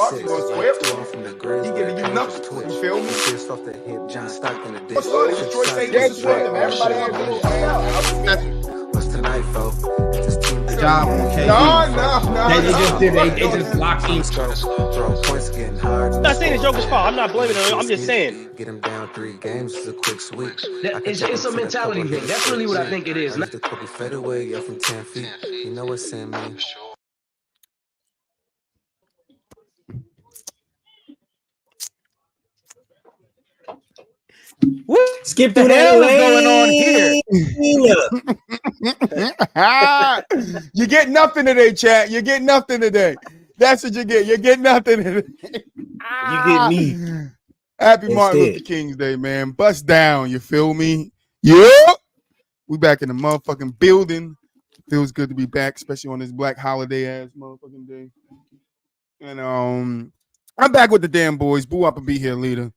Box, you gonna swear? He giving you nothing. You feel me? What's up? Detroit say this is them. Everybody had to What's tonight, folks? Job, okay. No. They just locked in. I'm not saying it's Joker's fault. I'm not blaming him. I'm just saying. Get him down 3 games is a quick sweep. It's a mentality thing. That's really what I think it is. The Kobe fade away, yeah, from 10 feet. You know what's in me. What Skip the through hell that is going on here? You get nothing today, chat. You get nothing today. That's what you get. You get nothing today. You get me. Happy Martin Instead. Luther King's Day, man. Bust down. You feel me? Yeah. We back in the motherfucking building. Feels good to be back, especially on this black holiday ass motherfucking day. And I'm back with the damn boys. Boo up and be here, leader.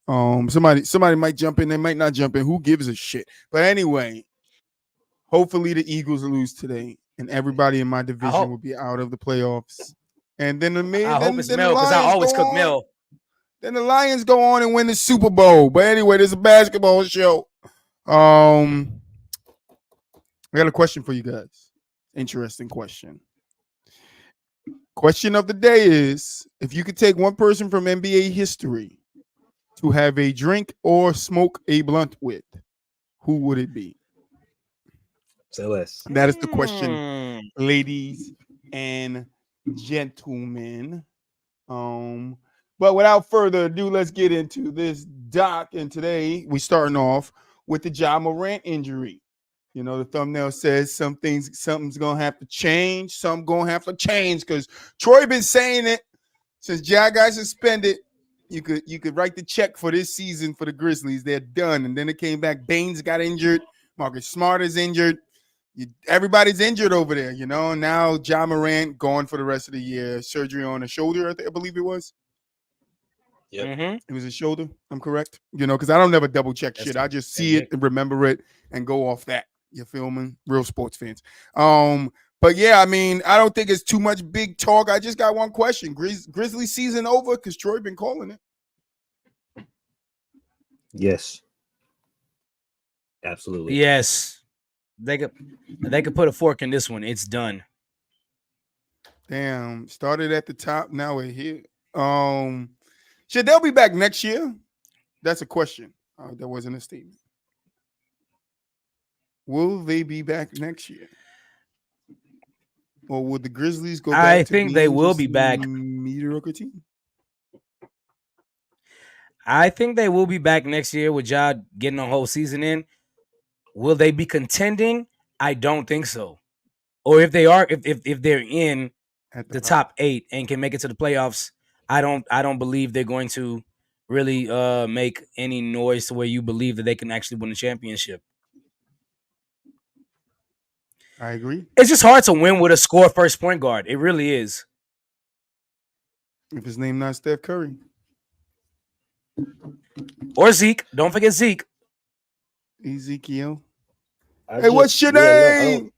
Somebody might jump in, they might not jump in. Who gives a shit? But anyway, hopefully the Eagles lose today, and everybody in my division will be out of the playoffs. And then I hope it's Mel, because I always cook Mel. Then the Lions go on and win the Super Bowl. But anyway, there's a basketball show. I got a question for you guys. Interesting question. Question of the day is, if you could take one person from NBA history to have a drink or smoke a blunt with, who would it be? Say less. That is the question, ladies and gentlemen. But without further ado, let's get into this doc. And today we're starting off with the Ja Morant injury. You know, the thumbnail says something's gonna have to change. Something gonna have to change because Troy been saying it since Ja got suspended. You could write the check for this season for the Grizzlies. They're done. And then it came back. Baines got injured. Marcus Smart is injured. Everybody's injured over there, you know. Now Ja Morant gone for the rest of the year. Surgery on the shoulder, I believe it was. Yeah, It was a shoulder. I'm correct. You know, because I don't never double check shit. I just see it and remember it and go off that. You feel me? Real sports fans. But yeah, I mean, I don't think it's too much big talk. I just got one question. Grizzly season over? Because Troy been calling it. yes, absolutely. Yes. They could put a fork in this one. It's done. Damn. Started at the top. Now we're here. Should they be back next year? That's a question. That wasn't a statement. Will they be back next year? Or will the Grizzlies go back? I think they will be back. Mediocre team. I think they will be back next year with Ja getting a whole season in. Will they be contending? I don't think so. Or if they are, if they're in the top 8 and can make it to the playoffs, I don't believe they're going to really make any noise to where you believe that they can actually win a championship. I agree. It's just hard to win with a score first point guard. It really is. If his name not Steph Curry. Or Zeke. Don't forget Zeke. Ezekiel. Hey, what's your name?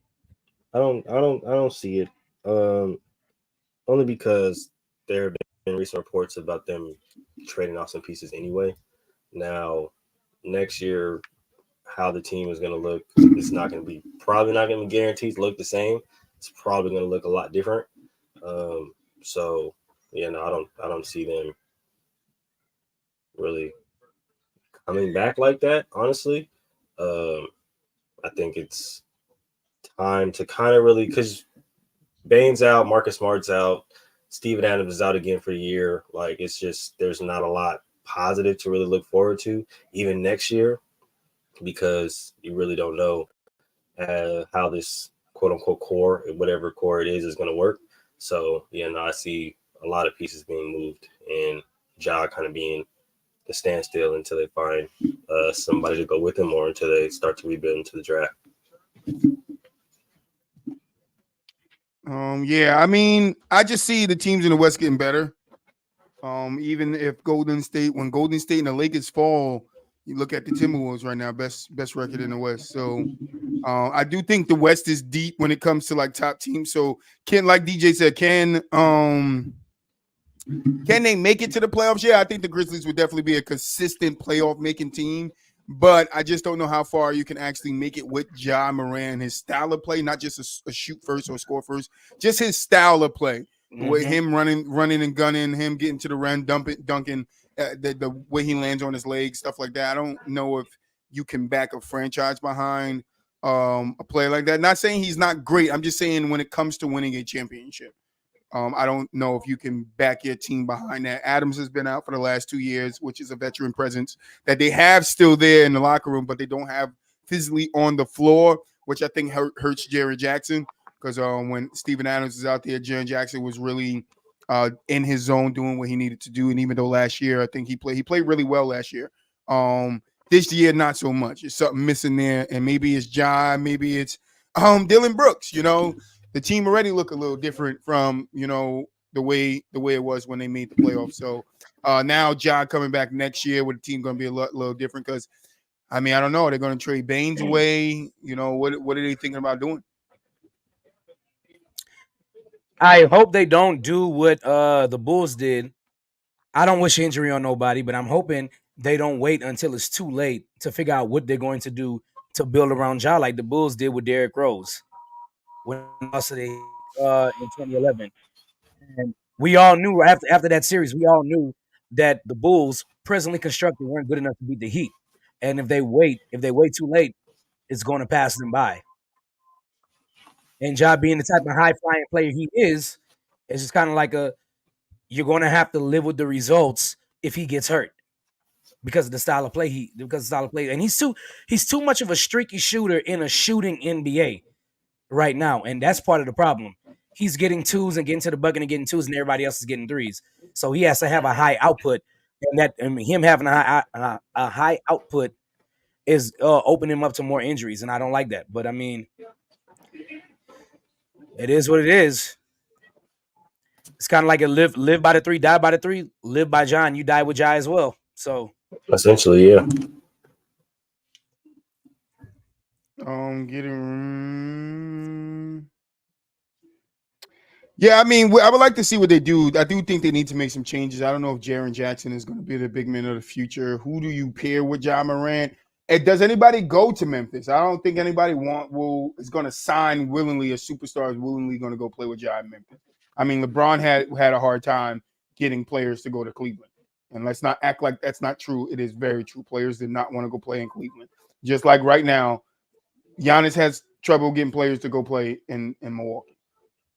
No, I don't see it. Only because there have been recent reports about them trading off some pieces anyway. Now, next year, how the team is going to look, it's probably not going to be guaranteed to look the same. It's probably going to look a lot different. So yeah, no, I don't see them really coming back like that. Honestly, I think it's time to kind of really, because Baines out, Marcus Smart's out, Steven Adams is out again for a year. Like, it's just, there's not a lot positive to really look forward to even next year, because you really don't know how this quote unquote core, whatever core it is going to work. So yeah, no, I see a lot of pieces being moved and Ja kind of being the standstill until they find somebody to go with him, or until they start to rebuild into the draft. Yeah, I mean, I just see the teams in the West getting better. Even if when Golden State and the Lakers fall, you look at the Timberwolves right now, best record in the West. So I do think the West is deep when it comes to like top teams. So like DJ said, can Can they make it to the playoffs? Yeah, I think the Grizzlies would definitely be a consistent playoff making team, but I just don't know how far you can actually make it with Ja Morant, his style of play, not just a shoot first or score first, just his style of play. With him running and gunning, him getting to the rim, dunking, the way he lands on his legs, stuff like that. I don't know if you can back a franchise behind a player like that. Not saying he's not great. I'm just saying when it comes to winning a championship. I don't know if you can back your team behind that. Adams has been out for the last 2 years, which is a veteran presence that they have still there in the locker room, but they don't have physically on the floor, which I think hurts Jaren Jackson because when Steven Adams is out there, Jaren Jackson was really in his zone doing what he needed to do. And even though last year, I think he played really well last year. This year, not so much. There's something missing there, and maybe it's John, maybe it's Dylan Brooks, the team already look a little different from the way it was when they made the playoffs. So now John coming back next year with the team going to be a little different because I don't know, they're going to trade Baines away. What are they thinking about doing? I hope they don't do what the Bulls did. I don't wish injury on nobody, but I'm hoping they don't wait until it's too late to figure out what they're going to do to build around Ja like the Bulls did with Derrick Rose when lost in 2011. And we all knew after that series, we all knew that the Bulls, presently constructed, weren't good enough to beat the Heat. And if they wait too late, it's going to pass them by. And Ja being the type of high flying player he is, it's just kind of like you're going to have to live with the results if he gets hurt because of the style of play and he's too much of a streaky shooter in a shooting NBA right now, and that's part of the problem. He's getting twos and getting to the bucket and getting twos, and everybody else is getting threes. So he has to have a high output, and him having a high output is opening him up to more injuries, and I don't like that. But it is what it is. It's kind of like a live by the three, die by the three. Live by John, you die with Ja as well. So essentially, yeah. Yeah, I would like to see what they do. I do think they need to make some changes. I don't know if Jaren Jackson is going to be the big man of the future. Who do you pair with Ja Morant? And does anybody go to Memphis? I don't think anybody is going to sign willingly. A superstar is willingly going to go play with Ja in Memphis. LeBron had a hard time getting players to go to Cleveland. And let's not act like that's not true. It is very true. Players did not want to go play in Cleveland. Just like right now, Giannis has trouble getting players to go play in Milwaukee.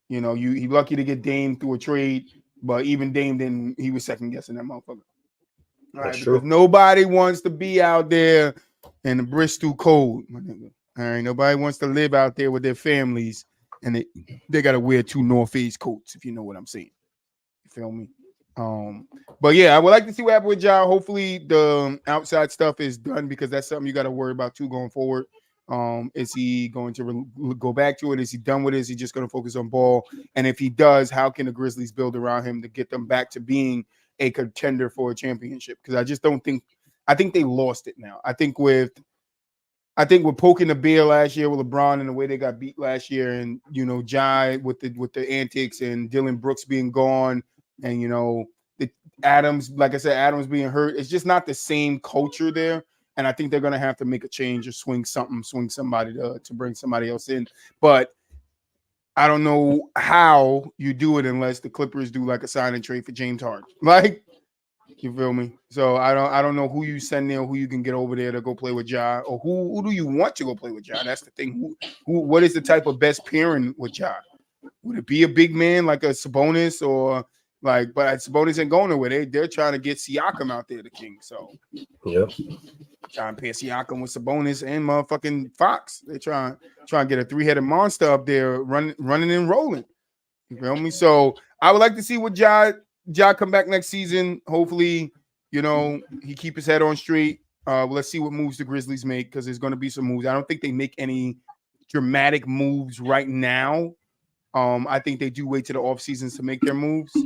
He lucky to get Dame through a trade, but even Dame he was second guessing that motherfucker. All right, because nobody wants to be out there in the Bristol cold, my nigga. All right, nobody wants to live out there with their families, and they got to wear 2 North Face coats, if you know what I'm saying. You feel me? But yeah, I would like to see what happens with Ja. Hopefully, the outside stuff is done because that's something you got to worry about too going forward. Is he going to go back to it? Is he done with it? Is he just going to focus on ball? And if he does, how can the Grizzlies build around him to get them back to being a contender for a championship? Because I just don't think – I think they lost it now. I think with poking the bear last year with LeBron and the way they got beat last year and, Ja with the antics and Dylan Brooks being gone and, the Adams, like I said, Adams being hurt, it's just not the same culture there. And I think they're going to have to make a change or swing somebody to bring somebody else in. But I don't know how you do it unless the Clippers do like a sign and trade for James Harden. Like, you feel me? So I don't know who you send there, who you can get over there to go play with Ja, or who do you want to go play with Ja? That's the thing. What is the type of best pairing with Ja? Would it be a big man like a Sabonis or but Sabonis ain't going nowhere. They're trying to get Siakam out there, the king. So yep. Trying to pair Siakam with Sabonis and motherfucking Fox. They trying to get a 3-headed monster up there running and rolling. You feel me? So I would like to see what Ja come back next season. Hopefully, he keep his head on straight. Let's see what moves the Grizzlies make because there's going to be some moves. I don't think they make any dramatic moves right now. I think they do wait to the off seasons to make their moves.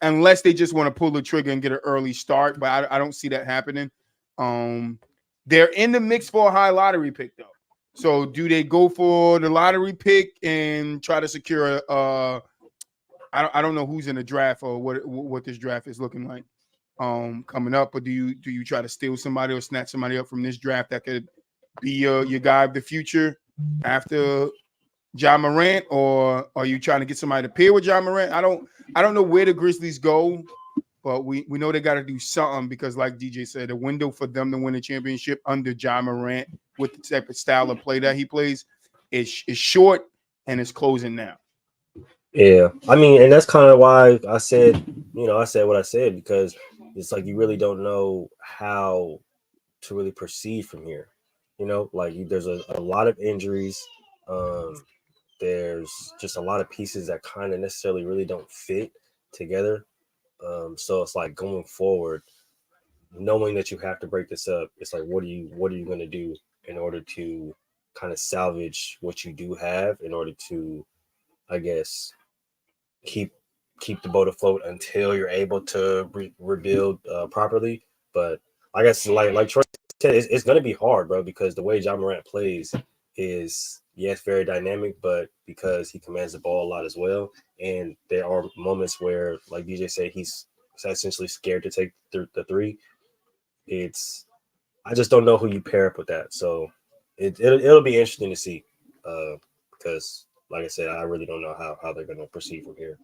Unless they just want to pull the trigger and get an early start, but I don't see that happening. They're in the mix for a high lottery pick though. So do they go for the lottery pick and try to secure I don't know who's in the draft or what this draft is looking like coming up. But do you try to steal somebody or snatch somebody up from this draft that could be your guy of the future after Ja Morant, or are you trying to get somebody to pair with Ja Morant? I don't know where the Grizzlies go, but we know they got to do something because, like DJ said, the window for them to win a championship under Ja Morant with the type of style of play that he plays is short and it's closing now. Yeah, I mean, and that's kind of why I said, I said what I said, because it's like you really don't know how to really proceed from here. Like there's a lot of injuries. There's just a lot of pieces that kind of necessarily really don't fit together. So it's like going forward, knowing that you have to break this up, it's like what are you going to do in order to kind of salvage what you do have in order to, I guess, keep the boat afloat until you're able to rebuild properly. But I guess like Troy said, it's going to be hard, bro, because the way Ja Morant plays is, yes, very dynamic, but because he commands the ball a lot as well. And there are moments where, like DJ said, he's essentially scared to take the three. I just don't know who you pair up with that. So it'll be interesting to see because, like I said, I really don't know how they're going to proceed from here.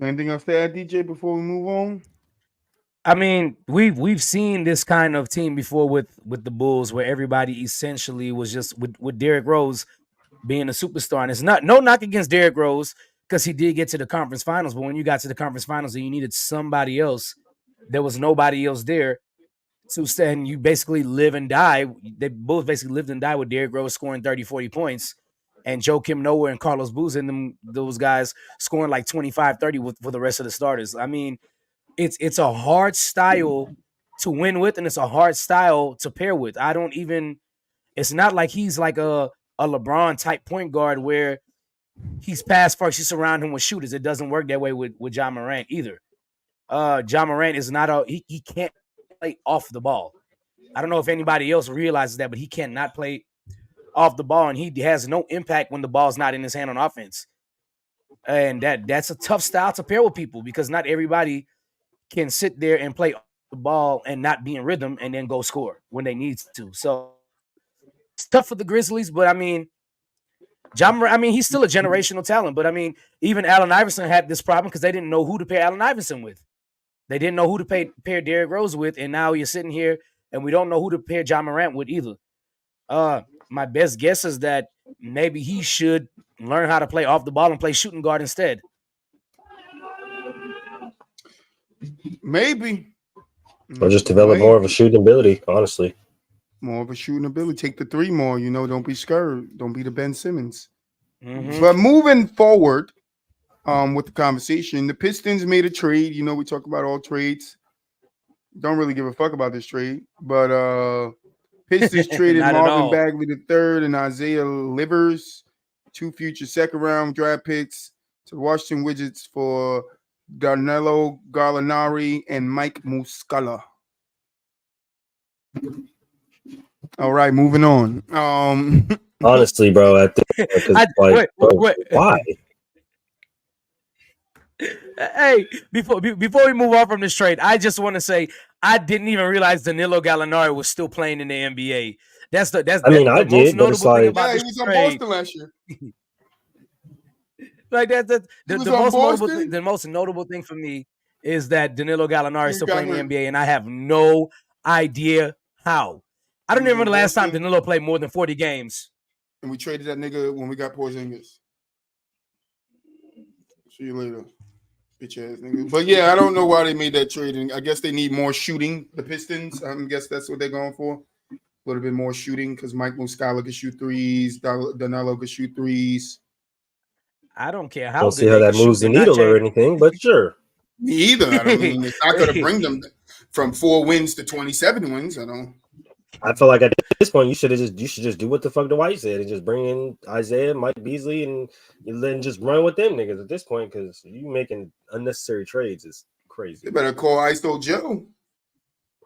Anything else to add, DJ, before we move on? I mean, we've seen this kind of team before with the Bulls, where everybody essentially was just with Derrick Rose being a superstar. And it's no knock against Derrick Rose because he did get to the conference finals. But when you got to the conference finals and you needed somebody else, there was nobody else there to stand. You basically live and die. They both basically lived and died with Derrick Rose scoring 30, 40 points. And Joakim Noah and Carlos Boozer and those guys scoring like 25, 30 for the rest of the starters. I mean, it's a hard style to win with, and it's a hard style to pair with. It's not like he's like a LeBron type point guard where he's pass first, you surround him with shooters. It doesn't work that way with Ja Morant either. Ja Morant is not he can't play off the ball. I don't know if anybody else realizes that, but he cannot play off the ball, and he has no impact when the ball's not in his hand on offense. And that's a tough style to pair with people because not everybody can sit there and play the ball and not be in rhythm and then go score when they need to. So it's tough for the Grizzlies, but I mean, he's still a generational talent. But I mean, even Allen Iverson had this problem because they didn't know who to pair Allen Iverson with. They didn't know who to pair Derrick Rose with, and now you're sitting here and we don't know who to pair Ja Morant with either. My best guess is that maybe he should learn how to play off the ball and play shooting guard instead. Maybe. Or just develop more of a shooting ability, honestly. More of a shooting ability. Take the three more, don't be scared. Don't be the Ben Simmons. Mm-hmm. But moving forward with the conversation, the Pistons made a trade. We talk about all trades. Don't really give a fuck about this trade. But Pistons traded Marvin Bagley III and Isaiah Livers, 2 future second-round draft picks to the Washington Wizards for Danilo Gallinari and Mike Muscala. All right, moving on. Honestly, bro, I think why? Hey, before we move on from this trade, I just want to say I didn't even realize Danilo Gallinari was still playing in the NBA. That's the most notable thing about this he was trade. on Boston last year. Like the most notable thing for me is that Danilo Gallinari is still playing in the NBA, and I have no idea how. I don't even remember the last time Danilo played more than 40 games. And we traded that nigga when we got Porzingis. See you later, bitch ass nigga. But yeah, I don't know why they made that trade. And I guess they need more shooting. The Pistons, I guess that's what they're going for. A little bit more shooting because Mike Muscala can shoot threes. Danilo can shoot threes. I don't care how. Don't see how that moves the needle or anything, but sure. Me either. I mean, it's not going to bring them from 4 wins to 27 wins. I feel like at this point you should just do what the fuck the White said and just bring in Isaiah, Mike Beasley, and then just run with them niggas at this point because you making unnecessary trades is crazy. They better call Iso Joe.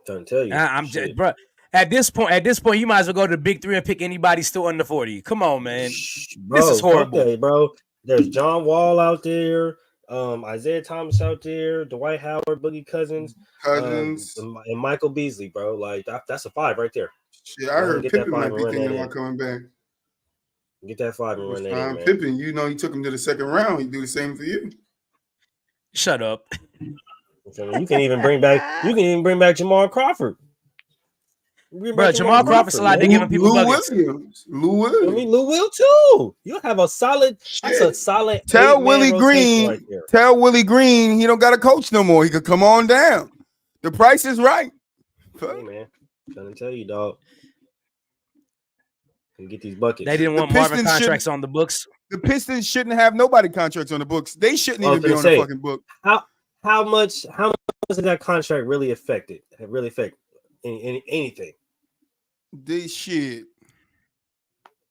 Don't tell you. I'm just, bro. At this point, you might as well go to the Big 3 and pick anybody still under 40. Come on, man. Bro, this is horrible, okay, bro. There's John Wall out there, Isaiah Thomas out there, Dwight Howard, Boogie Cousins, Cousins. and Michael Beasley, bro. Like that's a 5 right there. Shit, I Go ahead and heard get that Pippen 5 might and be run that thinking in. about coming back. Get that 5 and run that in, man. Pippen, you know, he took him to the second round. He do the same for you. Shut up. You can even bring back Jamal Crawford. Bro, Jamal Crawford still out there giving people buckets. Lou Williams. I mean, Lou Will too. You have a solid. Shit. That's a solid. Tell Willie Green right there. Tell Willie Green he don't got a coach no more. He could come on down. The price is right. Hey man, trying to tell you, dog. Can get these buckets. They didn't want Marvin contracts on the books. The Pistons shouldn't have nobody contracts on the books. They shouldn't even be on the fucking book. How much does that contract really affect anything? This shit.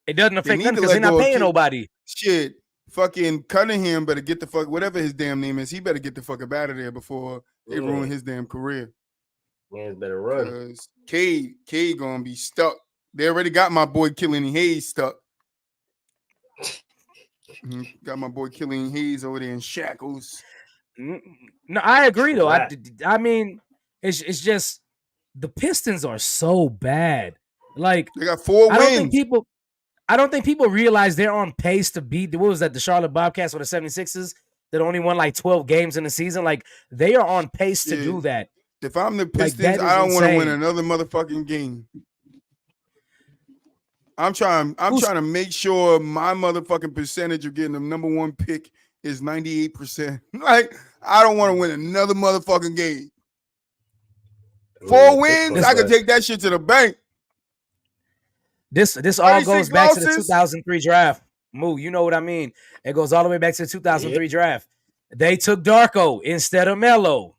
It doesn't affect them because they're not paying nobody. Shit. Fucking Cunningham better get the fuck, whatever his damn name is, he better get the fuck up out of there before they ruin his damn career. Man's better run. Because Cade gonna be stuck. They already got my boy Killian Hayes stuck. Got my boy Killian Hayes over there in shackles. No, I agree though. I mean, it's just the Pistons are so bad. Like they got 4 wins. I don't think people realize they're on pace to beat the Charlotte Bobcats or the 76ers that only won like 12 games in the season. Like they are on pace to do that. If I'm the Pistons, I don't want to win another motherfucking game. I'm trying to make sure my motherfucking percentage of getting the number 1 pick is 98%. Like, I don't want to win another motherfucking game. 4 wins, I can take that shit to the bank. This all goes back to the 2003 draft. Moo, you know what I mean? It goes all the way back to the 2003 draft. They took Darko instead of Melo.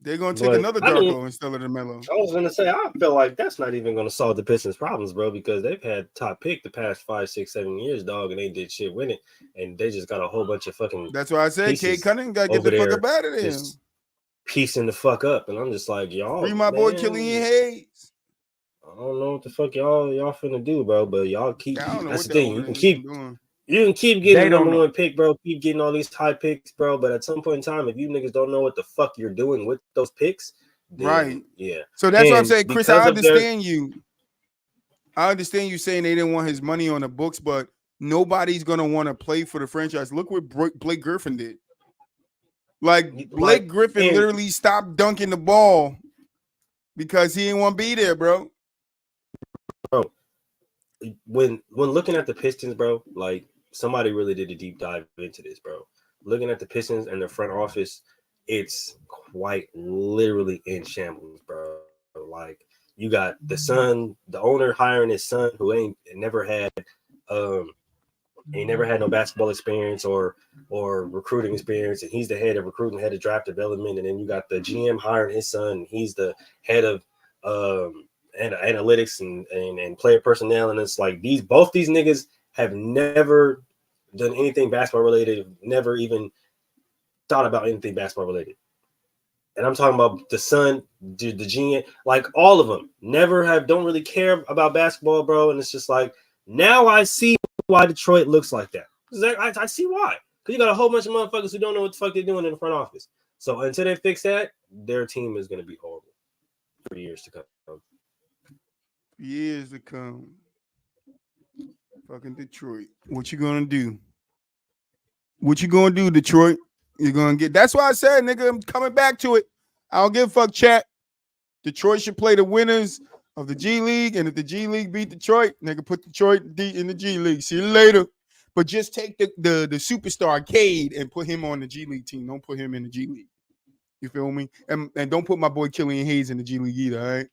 They're going to take another Darko instead of the Melo. I was going to say, I feel like that's not even going to solve the Pistons' problems, bro, because they've had top pick the past 5, 6, 7 years, dog, and they did shit with it, and they just got a whole bunch of fucking. That's why I said Cade Cunningham got to get the fuck up out of there. Piecing the fuck up, and I'm just like, y'all. Free my boy Killian Hayes. I don't know what the fuck y'all finna do, bro, but y'all keep. That's the thing. You can keep getting the number 1 pick, bro. Keep getting all these high picks, bro. But at some point in time, if you niggas don't know what the fuck you're doing with those picks, then, right? Yeah. So that's what I'm saying, Chris. I understand you. I understand you saying they didn't want his money on the books, but nobody's gonna want to play for the franchise. Look what Blake Griffin did. Like Blake Griffin literally stopped dunking the ball because he didn't want to be there, bro. Bro, when looking at the Pistons, bro, like somebody really did a deep dive into this, bro. Looking at the Pistons and their front office, it's quite literally in shambles, bro. Like you got the son, the owner hiring his son who never had no basketball experience or recruiting experience, and he's the head of recruiting, head of draft development, and then you got the GM hiring his son, and he's the head of analytics and player personnel, and it's like both these niggas have never done anything basketball related, never even thought about anything basketball related. And I'm talking about the son, the GM, like all of them don't really care about basketball, bro. And it's just like, now I see why Detroit looks like that. I see why. Because you got a whole bunch of motherfuckers who don't know what the fuck they're doing in the front office. So until they fix that, their team is going to be horrible for years to come. Years to come. Fucking Detroit. What you gonna do? What you gonna do, Detroit? You're gonna get. That's why I said, nigga, I'm coming back to it. I don't give a fuck, chat. Detroit should play the winners of the G League, and if the G League beat Detroit, nigga, put Detroit in the G League. See you later. But just take the superstar Cade and put him on the G League team. Don't put him in the G League. You feel me? And don't put my boy Killian Hayes in the G League either. All right.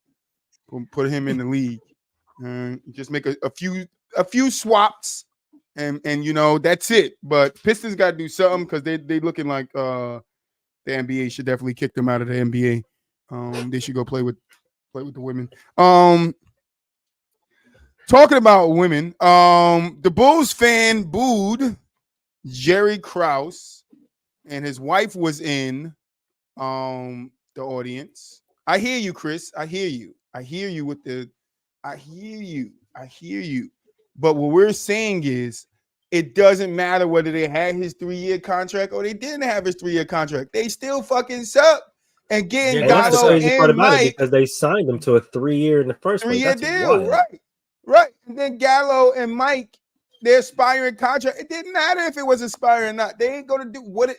Put him in the league. Just make a few swaps, and you know that's it. But Pistons got to do something because they looking like the NBA should definitely kick them out of the NBA. They should go play with the women. Talking about women, the Bulls fan booed Jerry Krause, and his wife was in the audience. I hear you, Chris. I hear you with the. I hear you. But what we're saying is it doesn't matter whether they had his 3-year contract or they didn't have his 3-year contract. They still fucking suck. And getting And that's the Gallo crazy part and about it Mike because they signed him to a 3-year in the first place. 3-year That's deal, wild. right. And then Gallo and Mike, their expiring contract. It didn't matter if it was expiring or not. They ain't gonna do what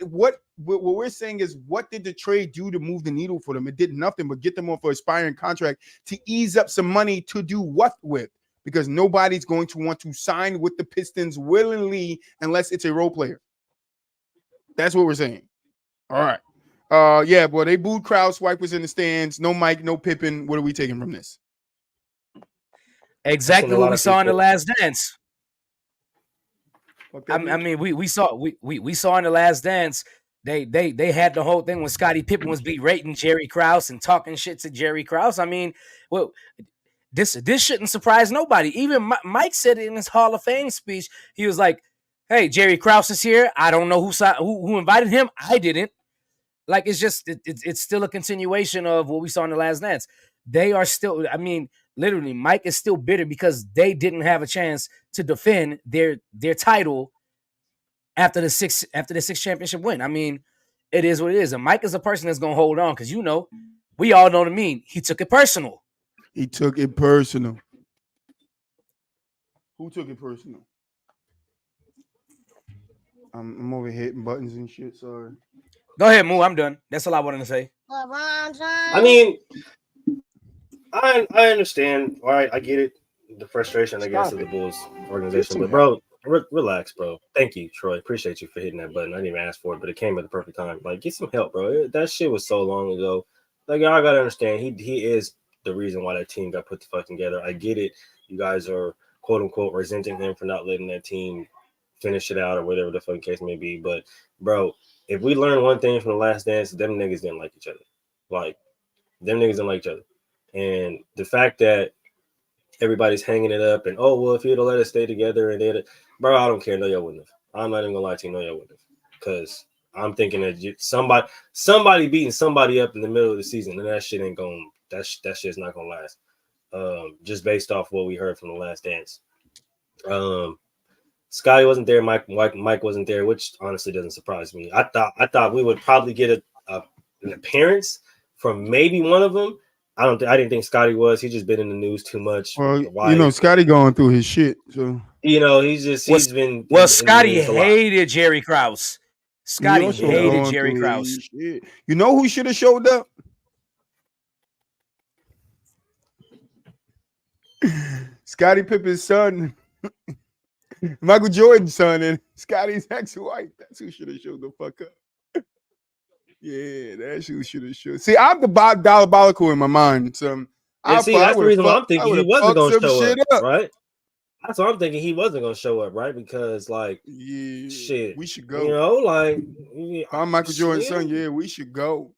we're saying is, what did the trade do to move the needle for them? It did nothing but get them off an expiring contract to ease up some money to do what with? Because nobody's going to want to sign with the Pistons willingly unless it's a role player. That's what we're saying. All right. Yeah, boy, they booed Krause. White was in the stands. No Mike, no Pippen. What are we taking from this? Exactly what we saw in the Last Dance. I mean, we saw in the Last Dance. They had the whole thing when Scottie Pippen was berating Jerry Krause and talking shit to Jerry Krause. I mean, well, this shouldn't surprise nobody. Even Mike said it in his Hall of Fame speech. He was like, "Hey, Jerry Krause is here. I don't know who invited him. I didn't." Like, it's just it's still a continuation of what we saw in the Last Dance. They are still, I mean, literally, Mike is still bitter because they didn't have a chance to defend their title after the sixth championship win. I mean, it is what it is. And Mike is a person that's gonna hold on because we all know the meme. He took it personal. He took it personal. Who took it personal? I'm over hitting buttons and shit. Sorry. Go ahead, Moo. I'm done. That's all I wanted to say. I mean, I understand. All right, I get it. The frustration, I guess, of the Bulls organization. But, bro, relax, bro. Thank you, Troy. Appreciate you for hitting that button. I didn't even ask for it, but it came at the perfect time. Like, get some help, bro. That shit was so long ago. Like, y'all got to understand, he is the reason why that team got put the fuck together. I get it. You guys are, quote-unquote, resenting him for not letting that team finish it out or whatever the fucking case may be. But, bro, if we learn one thing from the Last Dance, them niggas didn't like each other. Like, them niggas didn't like each other. And the fact that everybody's hanging it up and, oh, well, if he'd have let us stay together and did bro, I don't care. No, y'all wouldn't have. I'm not even gonna lie to you. No, y'all wouldn't have. Because I'm thinking that somebody beating somebody up in the middle of the season, and that shit ain't going. That shit's not gonna last. Just based off what we heard from the Last Dance. Scotty wasn't there. Mike wasn't there, which honestly doesn't surprise me. I thought we would probably get an appearance from maybe one of them. I didn't think Scotty was. He's just been in the news too much. Well, Scotty going through his shit. So he's been. Well, Scotty hated Jerry Krause. Scotty hated Jerry Krause. You know who should have showed up? Scottie Pippen's son, Michael Jordan's son, and Scotty's ex-wife. That's who should have showed the fuck up. Yeah, that's who should have showed. See, I'm the diabolical in my mind. So that's the reason why I'm thinking he wasn't going to show up, right? That's what I'm thinking. He wasn't going to show up, right? Because, like, shit, we should go. I'm Michael Jordan's son. Yeah, we should go.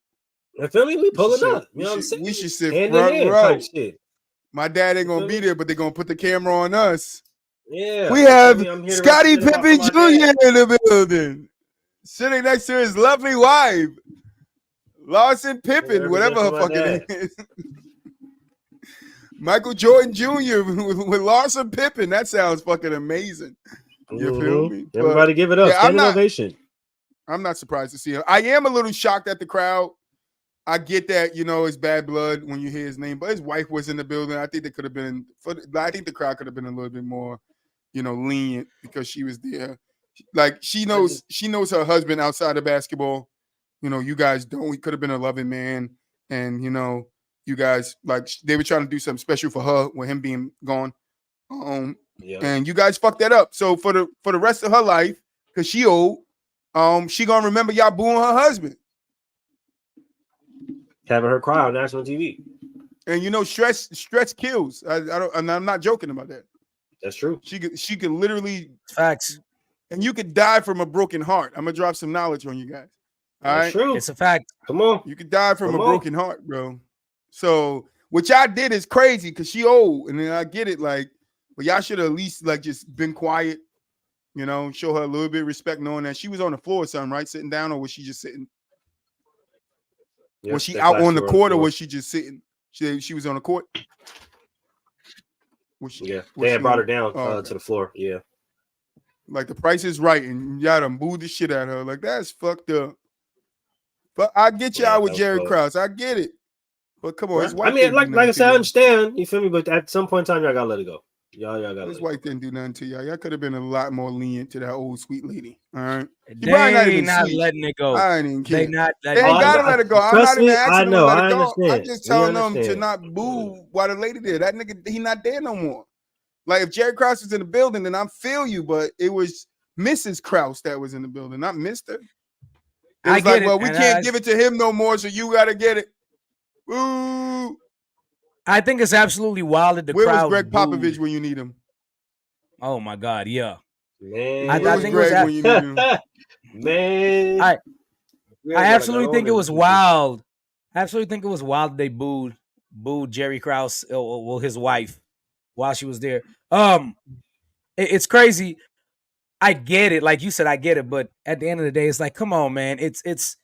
You feel me? We pulling up. You know what I'm saying? We should sit front row. My dad ain't gonna be there, but they're gonna put the camera on us. Yeah, we have Scottie Pippen Jr. in the building, sitting next to his lovely wife, Larson Pippen, whatever her fucking name is. Michael Jordan Jr. with Larson Pippen. That sounds fucking amazing. You feel me? Everybody give it up. Ovation. I'm not surprised to see him. I am a little shocked at the crowd. I get that, it's bad blood when you hear his name, but his wife was in the building. I think they could have been. I think the crowd could have been a little bit more, lenient because she was there. Like she knows her husband outside of basketball. You guys don't. He could have been a loving man, and you guys they were trying to do something special for her with him being gone. And you guys fucked that up. So for the rest of her life, because she old, she gonna remember y'all booing her husband. Having her cry on national TV, and stress kills. I'm not joking about that. That's true. She could literally facts, and you could die from a broken heart. I'm gonna drop some knowledge on you guys. All right, true. It's a fact. Come on, you could die from a broken heart, bro. So what y'all did is crazy because she old, and then I get it. But y'all should have at least just been quiet. Show her a little bit of respect, knowing that she was on the floor or something, right? Sitting down, or was she just sitting? Was she out on the court or was she just sitting? She was on the court. They had brought her down okay. to the floor. Yeah. Like the Price is Right, and y'all done booed the shit out of her. Like that's fucked up. But I get y'all with Jerry Krause. I get it. But come on, his wife. I mean, like I said, I understand. You feel me? But at some point in time, y'all gotta let it go. Y'all gotta. His wife didn't do nothing to y'all. Y'all could have been a lot more lenient to that old sweet lady. All right. They not letting it go. I ain't care. They ain't gotta let it go. I'm not even asking them to let it go. Understand. I'm just telling them to not boo while the lady did. That nigga, he not there no more. Like if Jerry Krause was in the building, then I feel you, but it was Mrs. Krause that was in the building, not Mr. It was like, well, we can't give it to him no more, so you gotta get it. Ooh. I think it's absolutely wild that the Where crowd. Where was Greg Popovich when you need him? Oh my God, yeah. Man, I think Greg when you need him? Man, I absolutely think it was wild. I absolutely think it was wild they booed Jerry Krause, well, his wife, while she was there. It's crazy. I get it, like you said, I get it, but at the end of the day, it's like, come on, man. It's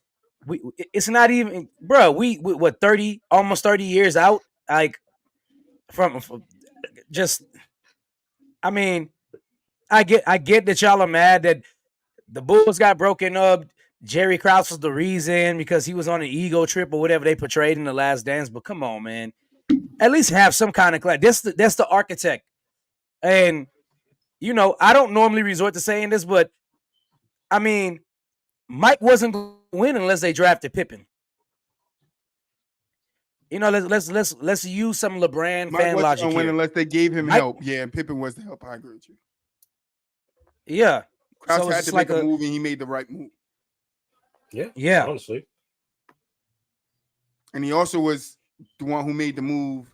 not even, bro. We what 30, almost 30 years out, like from just. I mean, I get that y'all are mad that the Bulls got broken up. Jerry Krause was the reason because he was on an ego trip or whatever they portrayed in The Last Dance. But come on, man, at least have some kind of class. That's the architect, and you know I don't normally resort to saying this, but I mean, Mike wasn't going to win unless they drafted Pippen. You know, let's use some LeBron Mike fan logic here. Unless they gave him help, yeah, and Pippen was the help. I agree with you. Yeah, Krause had to make a move, and he made the right move. Yeah, honestly. And he also was the one who made the move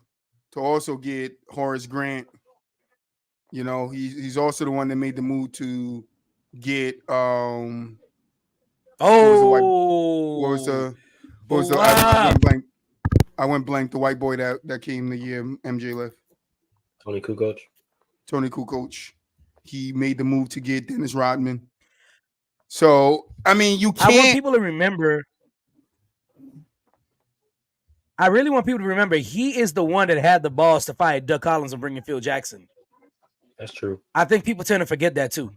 to also get Horace Grant. You know, he's also the one that made the move to get I went blank. The white boy that came the year MJ left. Tony Kukoc. He made the move to get Dennis Rodman. So I mean, you can't. I want people to remember. I really want people to remember he is the one that had the balls to fire Doug Collins and bring in Phil Jackson. That's true. I think people tend to forget that too.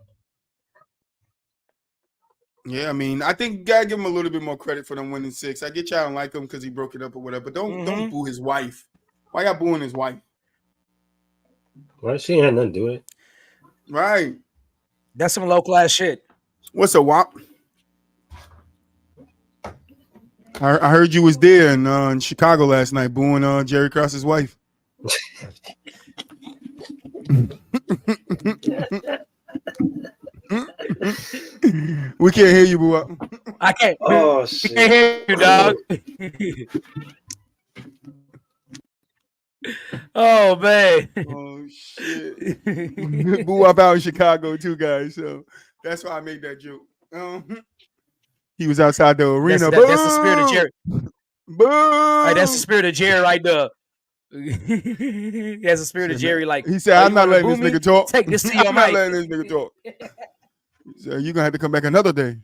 Yeah, I mean, I think you gotta give him a little bit more credit for them winning 6. I get y'all don't like him because he broke it up or whatever, but don't boo his wife. Why y'all booing his wife? Well, she had nothing to do with it. Right. That's some low class shit. What's a WAP? I heard you was there in Chicago last night booing Jerry Krause's wife. We can't hear you, boo. I can't. Oh shit! We can't hear you, dog. Oh man. Oh shit. Boo up out in Chicago too, guys. So that's why I made that joke. He was outside the arena. That's the spirit of Jerry. Boo! Right, that's the spirit of Jerry right there. That's the spirit of Jerry. Like he said, I'm not letting this nigga talk. Take this to your mic. I'm not letting this nigga talk. So you're gonna have to come back another day.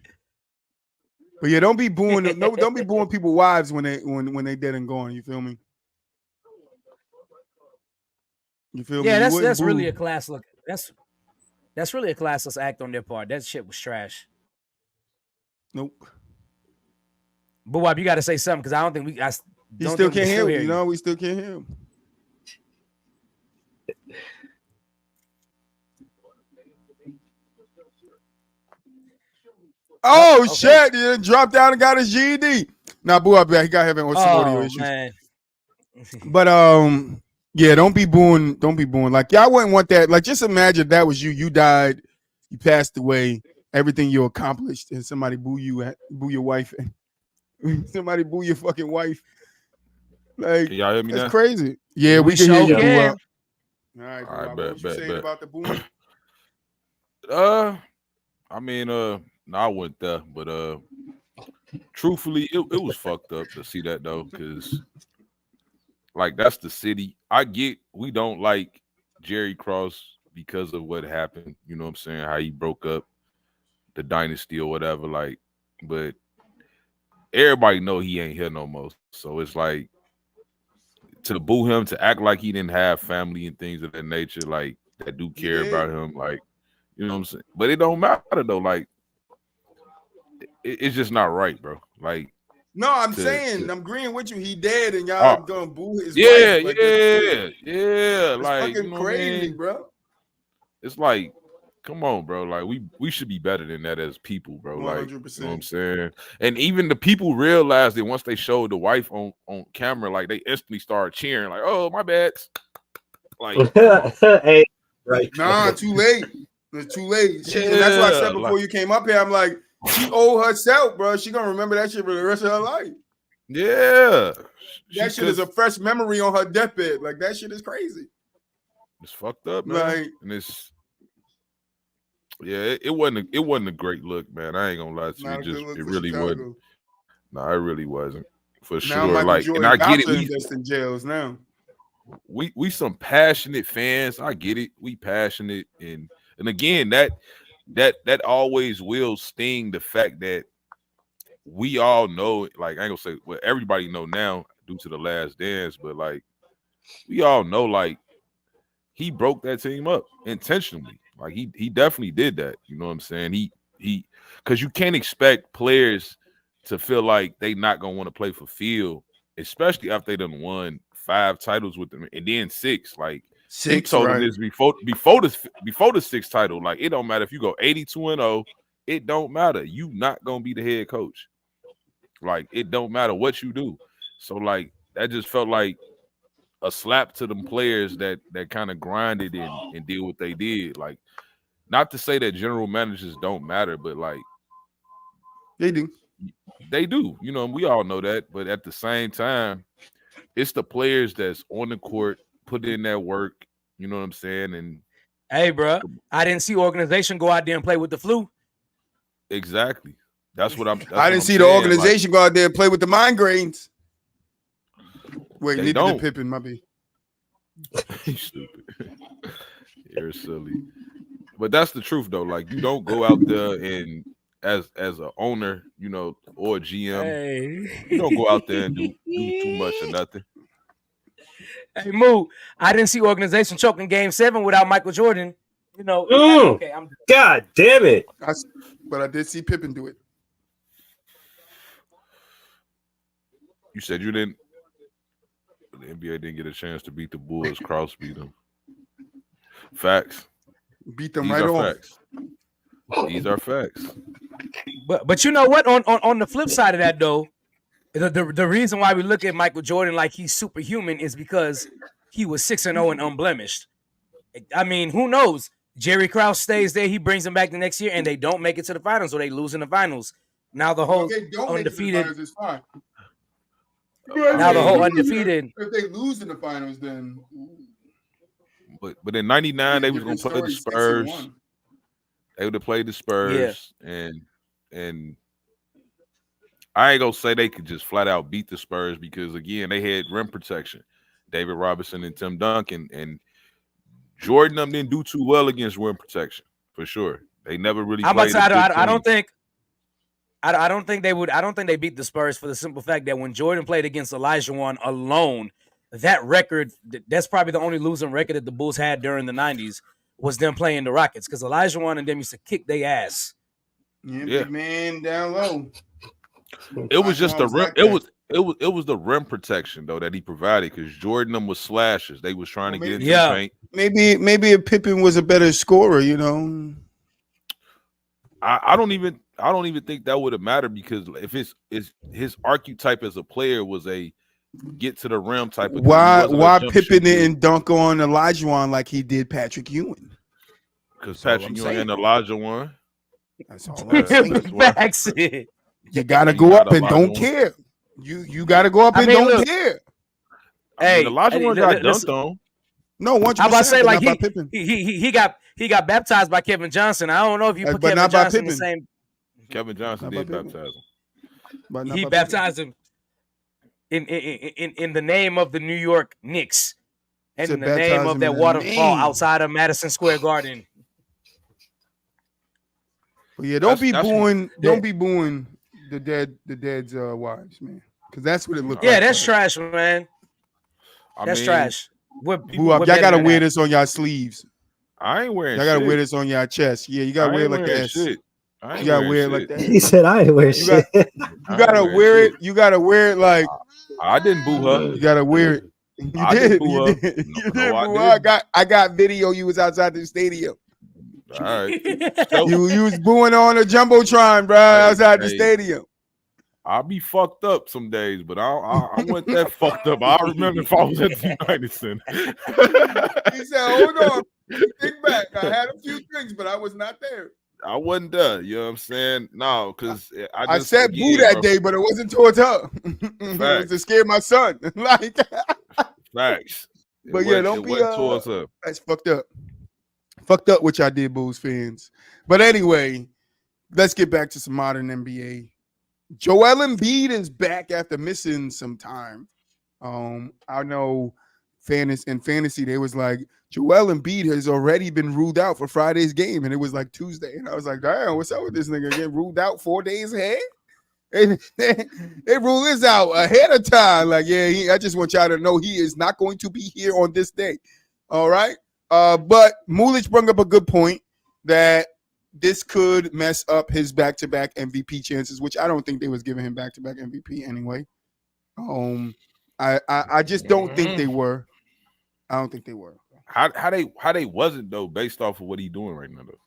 But yeah, don't be booing. Don't be booing people's wives when they dead and gone. You feel me? You feel me? Yeah, that's really a class look. That's really a classless act on their part. That shit was trash. Nope. But Wap, you got to say something because I don't think we. You still can't hear him. You know, we still can't hear him. Oh okay. Shit! He done dropped down and got his GED. Now, boo up back. He got having some audio issues. Man. But yeah, don't be booing. Don't be booing. Like y'all wouldn't want that. Like just imagine that was you. You died. You passed away. Everything you accomplished, and somebody boo you. Boo your wife. Somebody boo your fucking wife. Like can y'all hear me that's now? crazy. Yeah, we can hear you. Boo up. All right, bet, what you saying about the booing? I mean, no, I went there, but truthfully, it was fucked up to see that though, because like that's the city. I get we don't like Jerry Krause because of what happened. You know what I'm saying? How he broke up the dynasty or whatever. Like, but everybody know he ain't here no more. So it's like to boo him, to act like he didn't have family and things of that nature, like that do care about him, like you know what I'm saying. But it don't matter though. Like it's just not right, bro. Like no, I'm saying I'm agreeing with you. He dead, and y'all gonna boo his wife. Like, yeah. It's Like fucking you know crazy, what I mean? bro. It's like, come on, bro. Like we should be better than that as people, bro. 100%. Like you know what I'm saying. And even the people realized that once they showed the wife on camera, like they instantly started cheering, like, "Oh, my bad." Like, hey, right? Nah, too late. It's too late. And that's why I said before you came up here, I'm like, she owe herself, bro. She gonna remember that shit for the rest of her life. Yeah, that shit is a fresh memory on her deathbed. Like that shit is crazy. It's fucked up, man. Like, and it's it wasn't a great look, man. I ain't gonna lie to you. It really wasn't. No, it really wasn't for sure. Michael like, Jordan and I get it. We invest in jails now. We some passionate fans. I get it. We passionate, and again that always will sting the fact that we all know, like I ain't gonna say what everybody know now due to the Last Dance, but like we all know, like he broke that team up intentionally. Like he definitely did that. You know what I'm saying? He because you can't expect players to feel like they not gonna want to play for Field, especially after they done won 5 titles with them and then 6. Like 6, he told them this before the 6th title. Like it don't matter if you go 82-0, it don't matter. You not gonna be the head coach. Like it don't matter what you do. So like that just felt like a slap to them players that kind of grinded and did what they did. Like, not to say that general managers don't matter, but like they do. You know, we all know that. But at the same time, it's the players that's on the court, put in that work. You know what I'm saying? And hey, bro, I didn't see organization go out there and play with the flu. Exactly. That's what I'm. I didn't see the organization go out there and play with the migraines. Wait, neither did Pippen, my B. He's stupid. You're silly. But that's the truth, though. Like, you don't go out there and as an owner, you know, or a GM, you don't go out there and do too much or nothing. Hey, Moo, I didn't see organization choking Game 7 without Michael Jordan. You know, okay, God damn it. But I did see Pippen do it. You said you didn't. The NBA didn't get a chance to beat the Bulls. Cross beat them. Facts. Beat them right off. Facts. These are facts. But you know what? On the flip side of that, though, the reason why we look at Michael Jordan like he's superhuman is because he was 6-0 and unblemished. I mean, who knows? Jerry Krause stays there. He brings them back the next year, and they don't make it to the finals, or they lose in the finals. Now the whole undefeated. Make it to the finals, it's fine. Now the whole undefeated. If they lose in the finals, then. But in '99 they was gonna play the Spurs. They would have played the Spurs, and I ain't gonna say they could just flat out beat the Spurs because again they had rim protection, David Robinson and Tim Duncan, and Jordan them didn't do too well against rim protection for sure. They never really. I don't think they would. I don't think they beat the Spurs for the simple fact that when Jordan played against Olajuwon alone, that record, that's probably the only losing record that the Bulls had during the 90s, was them playing the Rockets because Olajuwon and them used to kick their ass. Yeah, man, down low. It was just the rim. It was the rim protection though that he provided because Jordan them was slashers. They was trying to get into the paint. Maybe if Pippen was a better scorer, you know. I don't even think that would have mattered because if his archetype as a player was a get to the rim type of why Pippen didn't dunk on Olajuwon like he did Patrick Ewing? Because Patrick Ewing and Olajuwon. That's all I'm saying. You gotta go up and don't care. You gotta go up and don't care. Hey, Olajuwon got dunked on. No, 100%. I'm about to say like he got baptized by Kevin Johnson. I don't know if you put Kevin Johnson in the same. Kevin Johnson did baptize him. He baptized him in the name of the New York Knicks and in the name of that waterfall outside of Madison Square Garden. But yeah, don't be booing the dead's wives, man, because that's what it looked like. Yeah, that's trash, man. I That's mean, trash. What Boo up. Y'all better gotta than wear that? this on y'all sleeves. I ain't wearing Y'all gotta wear shit. this on your chest. Yeah, you gotta I wear it ain't like the wearing S. shit. I You ain't gotta wearing wear it like shit. that. He said I ain't wear You got shit. you I ain't gotta wearing wear it. shit. You gotta wear it like I didn't boo her. you gotta wear it. You I didn't did. boo You her. did. No, You no, did, I boo. didn't. I got video. You was outside the stadium. All right. So, You was booing on a jumbotron, bro, hey, outside the hey, stadium. I'll be fucked up some days, but I wasn't that fucked up. I remember if I was at the United Center. He said, "Hold on, think back. I had a few drinks, but I was not there." I wasn't there. You know what I'm saying? No, because I said boo that day, but it wasn't towards her. It was to Facts. scare my son. Like, Facts. but yeah, don't It be wasn't towards her. that's fucked up. Fucked up what y'all did, Bulls fans. But anyway, let's get back to some modern NBA. Joel Embiid is back after missing some time. I know fantasy, they was like, Joel Embiid has already been ruled out for Friday's game, and it was like Tuesday. And I was like, damn, what's up with this nigga getting ruled out 4 days ahead? And they rule this out ahead of time. Like, yeah, I just want y'all to know he is not going to be here on this day. All right. But Mulich brought up a good point that this could mess up his back-to-back MVP chances, which I don't think they was giving him back-to-back MVP anyway. I just don't think they were. I don't think they were. How they wasn't though, based off of what he doing right now though.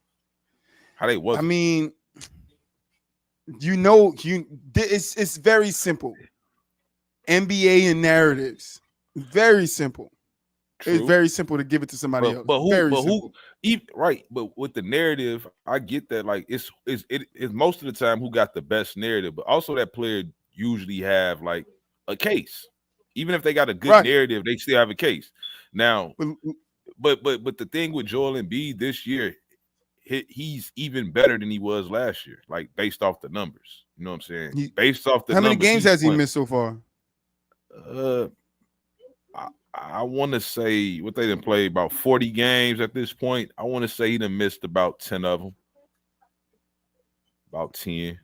How they wasn't. I mean, it's very simple. NBA and narratives, very simple. True. It's very simple to give it to somebody else. But Simple. right? But with the narrative, I get that. Like it's most of the time who got the best narrative, but also that player usually have like a case. Even if they got a good narrative, they still have a case. Now, but the thing with Joel Embiid this year, he's even better than he was last year. Like based off the numbers, you know what I'm saying? Based off the how many numbers, games has he missed so far? I want to say what they done played about 40 games at this point. I want to say he done missed about 10 of them. About 10.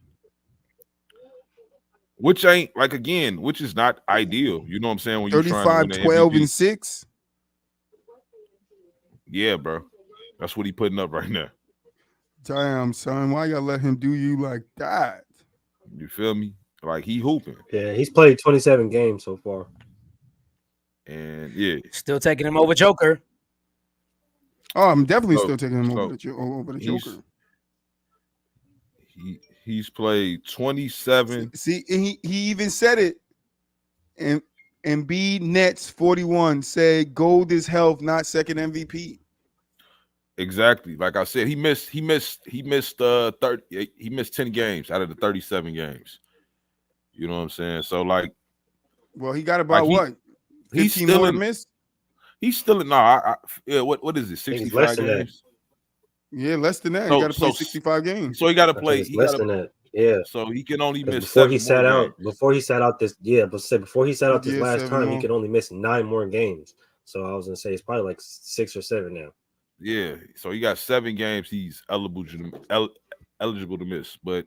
Which ain't which is not ideal. You know what I'm saying? When you're trying to win the 12, MVP. and 6. Yeah, bro. That's what he putting up right now. Damn, son. Why y'all let him do you like that? You feel me? Like he hooping. Yeah, he's played 27 games so far. And yeah. Still taking him over Joker. Oh, I'm definitely still taking him over the Joker. He's played 27. See, he even said it. And Embiid Nets 41 said gold is health, not second MVP. Exactly. Like I said, he missed 30. He missed 10 games out of the 37 games. You know what I'm saying? So like, well, he got about what? 15 more to miss? He's still in what is it? 65 games? Yeah, less than that. He got to play 65 games. So he got to play less than that. Yeah. So he can only miss before 7 he sat more out. games. Before he sat out this last time, more. he could only miss 9 more games. So I was gonna say it's probably like 6 or 7 now. Yeah. So he got 7 games he's eligible to miss. But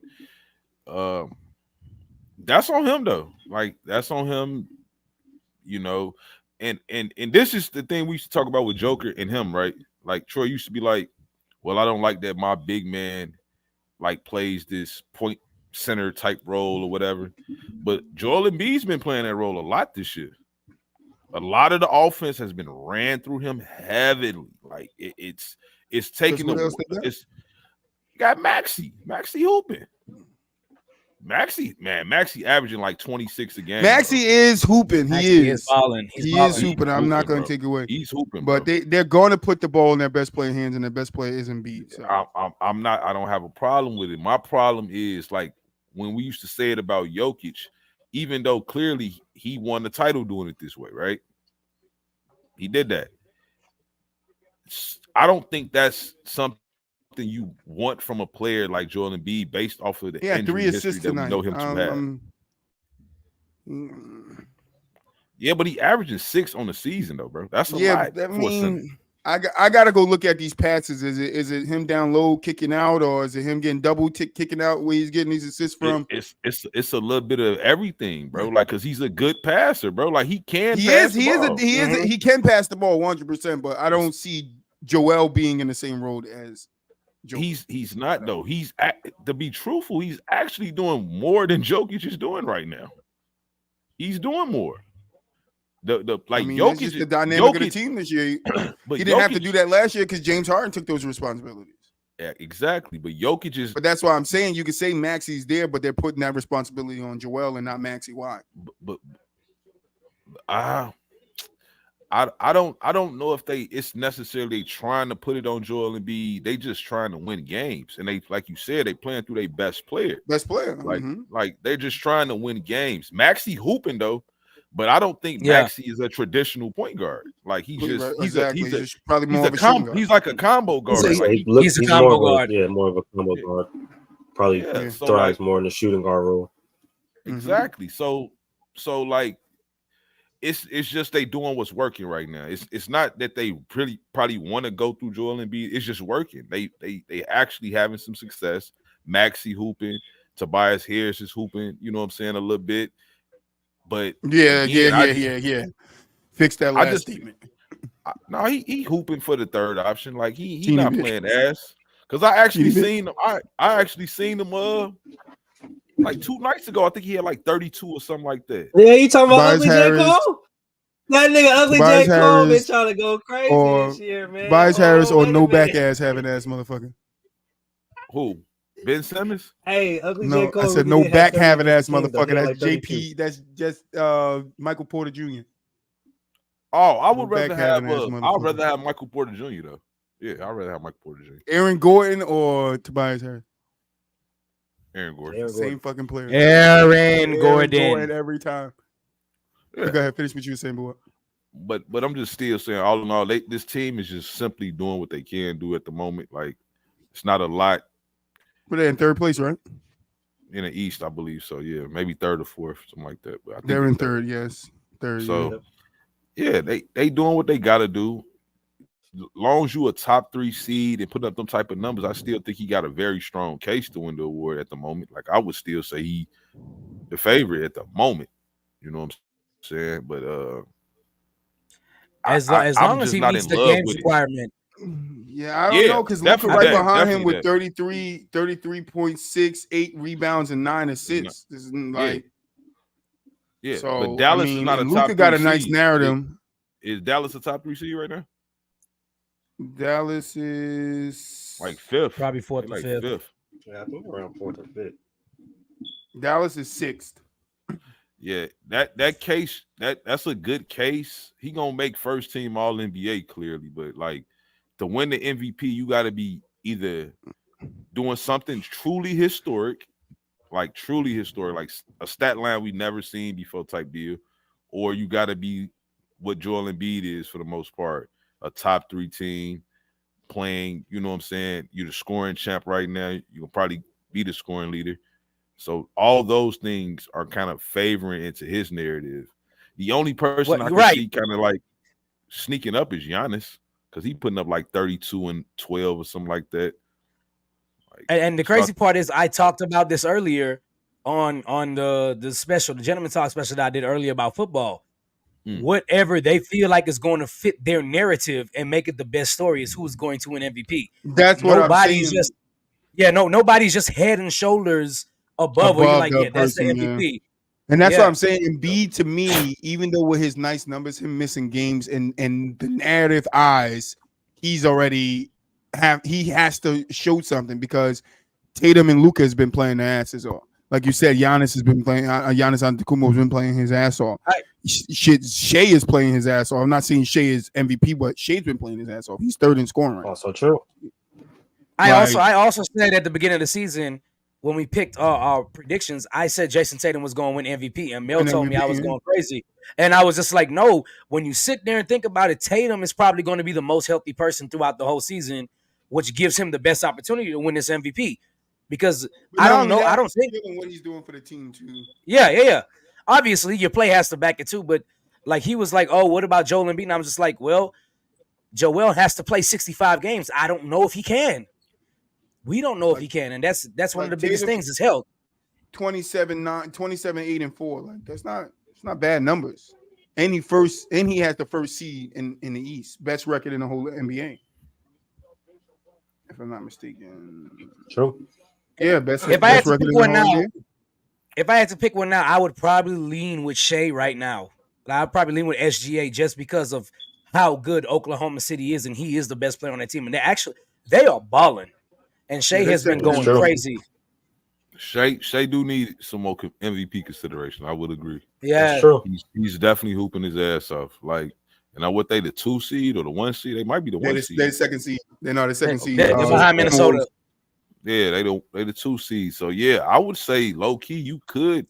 that's on him though. Like that's on him, you know. And this is the thing we used to talk about with Joker and him, right? Like Troy used to be like, well, I don't like that my big man like plays this point center type role or whatever. But Joel Embiid's been playing that role a lot this year. A lot of the offense has been ran through him heavily. Like it's taking it's got Maxey hooping. Maxey averaging like 26 a game. Maxey is hooping. He is balling. He is hooping. I'm not going to take it away. He's hooping, but they're going to put the ball in their best player hands, and their best player is Embiid. So. I'm not. I don't have a problem with it. My problem is like when we used to say it about Jokic, even though clearly he won the title doing it this way, right? He did that. I don't think that's something you want from a player like Joel Embiid based off of the injury 3 history assists that tonight. we know him to have. Yeah, but he averaging 6 on the season though, bro. That's a lot. I gotta go look at these passes. Is it him down low kicking out, or is it him getting double kicking out where he's getting these assists from? It's a little bit of everything, bro. Like, cause he's a good passer, bro. Like he can. He pass is. the ball. He can pass the ball 100%, but I don't see Joel being in the same road as Jokic. He's not though. To be truthful, he's actually doing more than Jokic is doing right now. He's doing more. Jokic, that's just the dynamic of the team this year. But he didn't have to Jokic- do that last year because James Harden took those responsibilities. Yeah, exactly. But Jokic is. But that's why I'm saying you could say Maxi's there, but they're putting that responsibility on Joel and not Maxi. Why? But I don't know if it's necessarily trying to put it on Joel Embiid. They just trying to win games, and they, like you said, they playing through their best player. Like they're just trying to win games. Maxi hooping though, but I don't think Maxi is a traditional point guard. Like he's probably more of a shooting guard. He's like a combo guard. He's a combo guard. More of a combo guard. Probably thrives more in the shooting guard role. Exactly. So like it's just they doing what's working right now. It's not that they really probably want to go through Joel Embiid. It's just working. They actually having some success. Maxi hooping, Tobias Harris is hooping. You know what I'm saying, a little bit. But yeah. Fix that last statement. No, he hooping for the third option. Like he not playing ass. Because I actually seen him. I actually seen him like 2 nights ago. I think he had like 32 or something like that. Yeah, you talking about Ugly J. Cole? That nigga Ugly J. Cole been trying to go crazy this year, man. Tobias Harris or no back ass having ass motherfucker. Who? Ben Simmons? Hey, Ugly J. Cole. I said no back having ass motherfucker. That's JP. That's just Michael Porter Jr. Oh, I would rather have Michael Porter Jr. though. Yeah, I'd rather have Michael Porter Jr. Aaron Gordon or Tobias Harris? Aaron Gordon. Same fucking player. Aaron Gordon every time. Yeah. Go ahead, finish what you were saying, boy. But I'm just still saying, all in all, this team is just simply doing what they can do at the moment. Like it's not a lot. But they're in third place, right? In the East, I believe so. Yeah, maybe third or fourth, something like that. But I think they're in third, yes. Third. So yeah, they doing what they got to do. Long as you a top 3 seed and putting up them type of numbers, I still think he got a very strong case to win the award at the moment. Like I would still say he the favorite at the moment. You know what I'm saying? But as long as he meets the games requirement. Yeah, I don't know because Luka right behind him with 33.6, 8 rebounds and 9 assists. This is like So but Dallas is not a top 3 Luka got a nice narrative. Is Dallas a top 3 seed right now? Dallas is like 5th, probably 4th or 5th. Yeah, I think around 4th or 5th. Dallas is 6th. Yeah, that case that's a good case. He gonna make first team All NBA clearly, but like to win the MVP, you got to be either doing something truly historic, like a stat line we never seen before type deal, or you got to be what Joel Embiid is for the most part, a top 3 team playing. You know what I'm saying? You're the scoring champ right now. You can probably be the scoring leader. So all those things are kind of favoring into his narrative. The only person I can see kind of like sneaking up is Giannis because he putting up like 32 and 12 or something like that. Like, and the crazy part is I talked about this earlier on the special, the Gentleman Talk special that I did earlier about football. Whatever they feel like is going to fit their narrative and make it the best story is who's going to win MVP. That's what nobody's I'm saying. Nobody's just head and shoulders above where you're like, that's the MVP. Yeah. And that's what I'm saying. Embiid, to me, even though with his nice numbers, him missing games and the narrative eyes, he's already he has to show something because Tatum and Luka has been playing their asses off. Like you said, Giannis has been playing. Giannis Antetokounmpo has been playing his ass off. Shea is playing his ass off. I'm not saying Shea is MVP, but Shea's been playing his ass off. He's 3rd in scoring right now. Also true. I also said at the beginning of the season when we picked our predictions, I said Jason Tatum was going to win MVP, and Mel told me I was going crazy. And I was just like, no, when you sit there and think about it, Tatum is probably going to be the most healthy person throughout the whole season, which gives him the best opportunity to win this MVP. Because I don't think what he's doing for the team too. Yeah. Obviously, your play has to back it too, but like he was like, oh, what about Joel Embiid? And I'm just like, well, Joel has to play 65 games. I don't know if he can. We don't know if he can, and that's one of the biggest things is health. 27, 8, and 4. Like it's not bad numbers. And he has the first seed in the East, best record in the whole NBA. If I'm not mistaken. True. Yeah, best If I had to record pick in the one whole now, NBA. if I had to pick one now, I would probably lean with Shea right now. I'd probably lean with SGA just because of how good Oklahoma City is, and he is the best player on that team. And they are balling. And Shea Yeah, has been that's going true. crazy. Shea do need some more MVP consideration. I would agree. Yeah, That's true. He's definitely hooping his ass off. Like, and now what they the 2 seed or the 1 seed? They might be the 1 seed. They're the second seed. They're not the second seed. they're behind Minnesota. Yeah, they the 2 seed. So yeah, I would say low key you could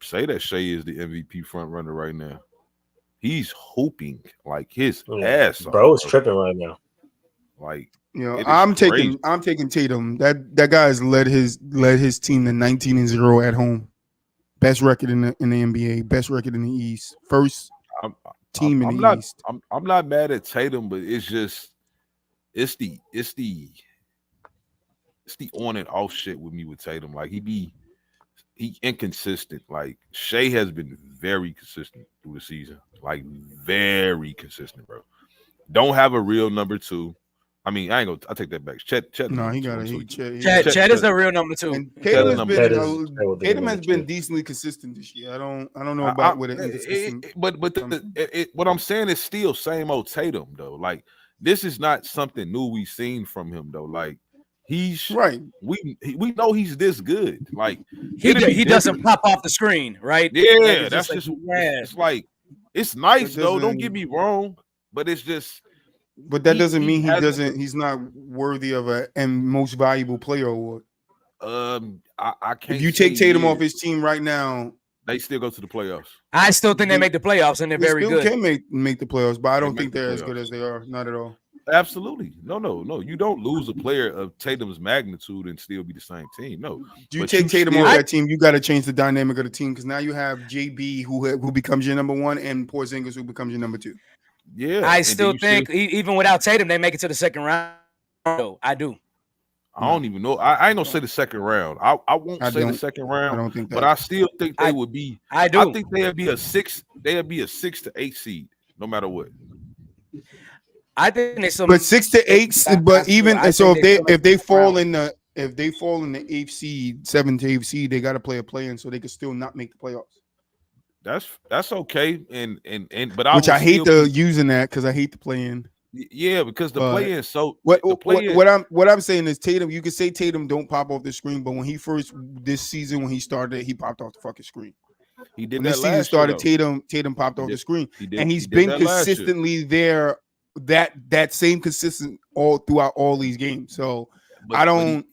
say that Shea is the MVP front runner right now. He's hooping like his ass off. Bro is tripping right now. Like, I'm taking Tatum. That guy has led his team to 19-0 at home. Best record in the NBA. Best record in the East. First team in the East. I'm not mad at Tatum, but it's just it's the on and off shit with me with Tatum. Like he inconsistent. Like Shea has been very consistent through the season. Like very consistent, bro. Don't have a real number 2. I mean, I take that back. Chet No, he got it. Chet is the real number 2. And Tatum has been decently consistent this year. I don't know about what what I'm saying is still same old Tatum though. Like this is not something new we've seen from him though. Like he's right. We know he's this good. Like he doesn't pop off the screen, right? Yeah, that's just it's like it's nice though. Don't get me wrong, but it's just. But that doesn't mean he's not worthy of a most valuable player award. I can't. If you take Tatum off his team right now, they still go to the playoffs. I still think they make the playoffs, and they're very good. They still can make the playoffs, but I don't think they're as good as they are. Not at all. Absolutely, no. You don't lose a player of Tatum's magnitude and still be the same team. No. You take Tatum off that team, you got to change the dynamic of the team because now you have JB who becomes your number 1 and Porzingis who becomes your number 2. Yeah, I still think even without Tatum, they make it to the second round. I do. I don't even know. I ain't gonna say the second round. I won't say the second round. I don't think that. But I still think they would be. I do. I think they'd be a 6. They'd be a 6 to 8 seed, no matter what. I think they still. But 6 to 8. But even so, if they fall in the 8th seed, 7th to 8th seed, they got to play a play-in, so they could still not make the playoffs. That's okay, but I hate using that because I hate the play-in. Yeah, because the play-in. So what I'm saying is Tatum. You could say Tatum don't pop off the screen, but when he this season when he started, he popped off the fucking screen. He did when that this season started. Tatum popped off the screen, and he's been consistently there. That same consistent all throughout all these games. So I don't.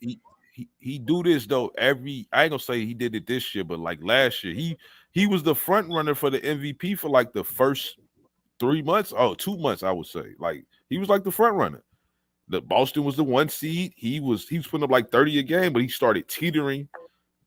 He do this though I ain't gonna say he did it this year, but like last year he was the front runner for the MVP for like the first 2 months, I would say. Like he was like the front runner. The Boston was the 1 seed. He was putting up like 30 a game, but he started teetering.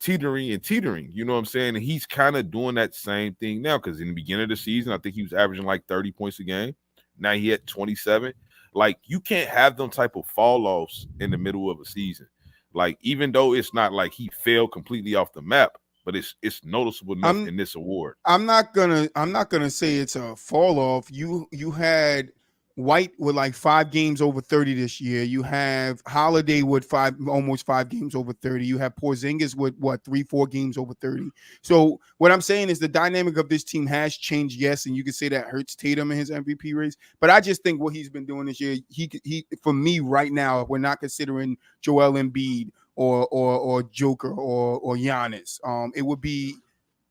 You know what I'm saying? And he's kind of doing that same thing now because in the beginning of the season, I think he was averaging like 30 points a game. Now he had 27. Like you can't have them type of fall offs in the middle of a season. Like even though it's not like he fell completely off the map, but it's noticeable enough in this award. I'm not gonna say it's a fall off. You had White with like 5 games over 30 this year. You have Holiday with almost 5 games over 30. You have Porzingis with 3-4 games over 30. So what I'm saying is the dynamic of this team has changed, yes, and you can say that hurts Tatum in his MVP race. But I just think what he's been doing this year, he for me right now, we're not considering Joel Embiid or Joker or Giannis. It would be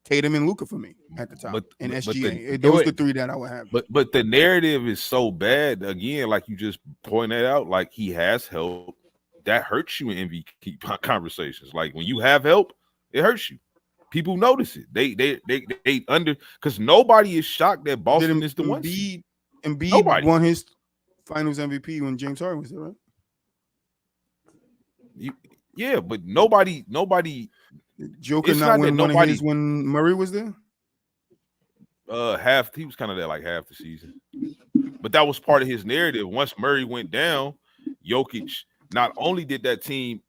Tatum and Luka for me at the top, and SGA. Those are the 3 that I would have. But the narrative is so bad. Again, like you just pointed out, like he has help. That hurts you in MVP conversations. Like when you have help, it hurts you. People notice it. They under because nobody is shocked that Boston is the 1 seed. Embiid won his Finals MVP when James Harden was there, right? Yeah, but nobody. Joker not winning one of his when Murray was there. He was kind of there like half the season. But that was part of his narrative. Once Murray went down, Jokic not only did that team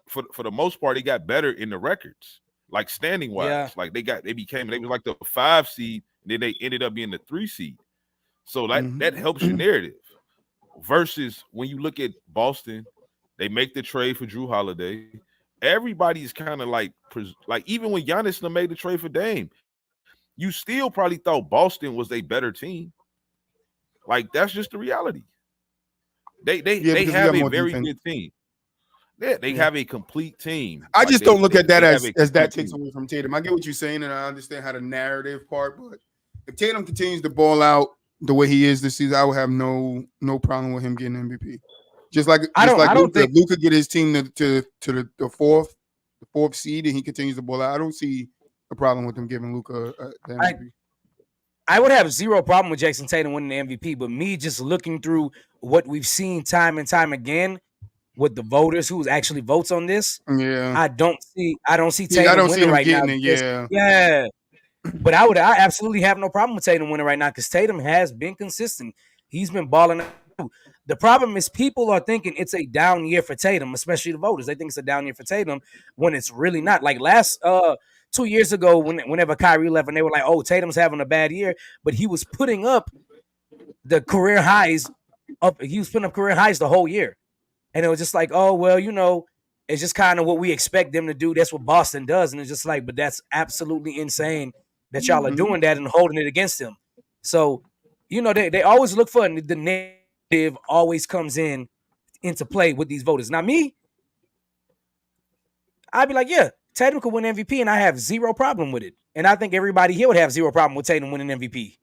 for the most part, they got better in the records, like standing wise. Yeah. Like they was like the 5 seed, and then they ended up being the 3 seed. So that helps your narrative. Versus when you look at Boston, they make the trade for Drew Holiday. Everybody's kind of like even when Giannis made the trade for Dame, you still probably thought Boston was a better team. Like that's just the reality. They have a very good team. Yeah, they have a complete team. I just don't look at that as that takes away from Tatum. I get what you're saying, and I understand how the narrative part, but if Tatum continues to ball out the way he is this season, I would have no problem with him getting MVP. Just like Luka get his team to the fourth seed, and he continues to ball out. I don't see a problem with him giving Luka the MVP. I would have zero problem with Jason Tatum winning the MVP, but me just looking through what we've seen time and time again with the voters who actually votes on this, I don't see Tatum winning right now. Yeah. But I absolutely have no problem with Tatum winning right now because Tatum has been consistent. He's been balling out. The problem is people are thinking it's a down year for Tatum, especially the voters. They think it's a down year for Tatum when it's really not. Like last 2 years ago, whenever Kyrie left, and they were like, "Oh, Tatum's having a bad year," but he was putting up the career highs. He was putting up career highs the whole year, and it was just like, "Oh, well, it's just kind of what we expect them to do. That's what Boston does," and it's just like, but that's absolutely insane that y'all are doing that and holding it against him. So, they always look for the narrative. Always comes into play with these voters. Now, me, I'd be like, yeah. Tatum could win MVP, and I have zero problem with it. And I think everybody here would have zero problem with Tatum winning MVP.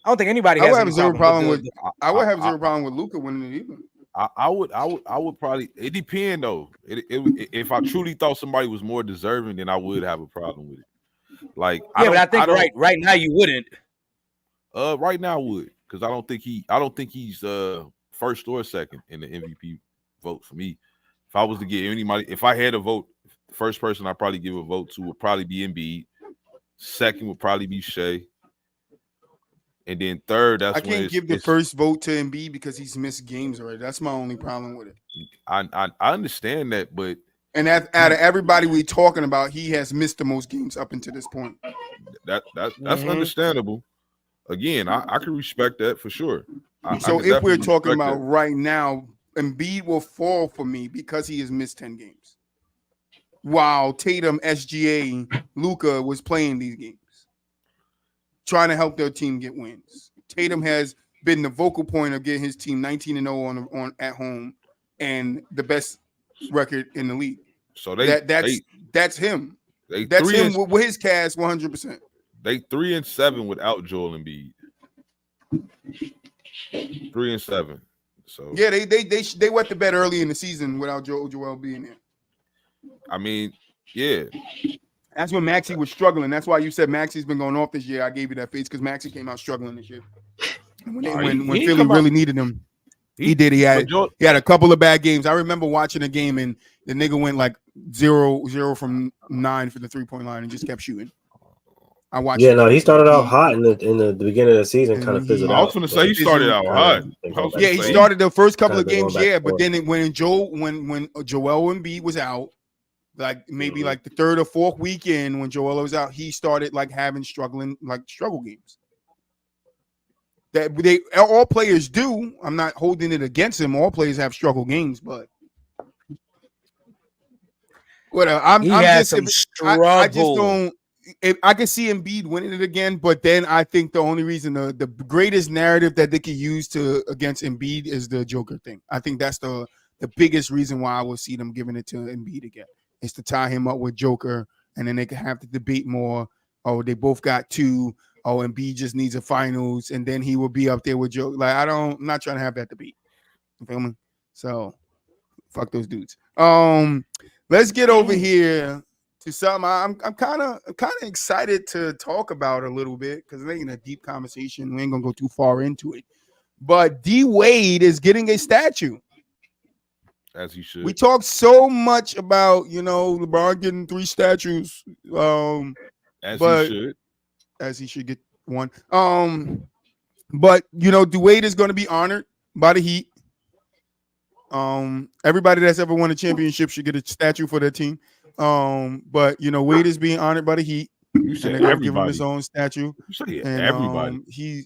I don't think anybody has zero problem with I would have zero problem with Luka winning it either. I would probably. It depends though. If I truly thought somebody was more deserving, then I would have a problem with it. Like, but I think right now you wouldn't. Right now I would, because I don't think he's first or second in the MVP vote for me. If I was to get anybody, if I had a vote. First person I'd probably give a vote to would probably be Embiid. Second would probably be Shea. And then third, I can't give the first vote to Embiid because he's missed games already. That's my only problem with it. I understand that, but out of everybody we're talking about, he has missed the most games up until this point. That's understandable. Again, I can respect that for sure. So if we're talking about right now, Embiid will fall for me because he has missed 10 games. While Tatum, SGA, Luka was playing these games, trying to help their team get wins. Tatum has been the vocal point of getting his team 19-0 on at home and the best record in the league. So that's him. That's him with his cast 100%. They 3-7 without Joel Embiid. 3-7. So yeah, they wet the bed early in the season without Joel being there. I mean, yeah. That's when Maxey was struggling. That's why you said Maxey's been going off this year. I gave you that face because Maxey came out struggling this year. When Philly really needed him, he did. He had a couple of bad games. I remember watching a game and the nigga went like 0 from 9 for the 3-point line and just kept shooting. I watched. Yeah, no, he started out hot in the beginning of the season, kind of fizzled out. I was going to say he started out hot. Yeah, he started the first couple of games. Yeah, but then when Joel Embiid was out. Like maybe like the third or fourth weekend when Joel was out, he started like having struggle games. That all players do. I'm not holding it against him. All players have struggle games, but whatever. I just don't. I can see Embiid winning it again, but then I think the only reason the greatest narrative that they could use against Embiid is the Joker thing. I think that's the biggest reason why I will see them giving it to Embiid again. Is to tie him up with Joker, and then they can have to debate more. Oh, they both got 2. Oh, Embiid just needs a finals, and then he will be up there with Joker. Like I'm not trying to have that debate. You feel me? So, fuck those dudes. Let's get over here to something I'm kind of excited to talk about a little bit because it ain't a deep conversation. We ain't gonna go too far into it. But D Wade is getting a statue. As he should. We talk so much about, LeBron getting 3 statues. He should get one. But Dwayne is going to be honored by the Heat. Everybody that's ever won a championship should get a statue for their team. But Wade is being honored by the Heat. You And said they're gonna give him his everybody. own statue. You said And everybody.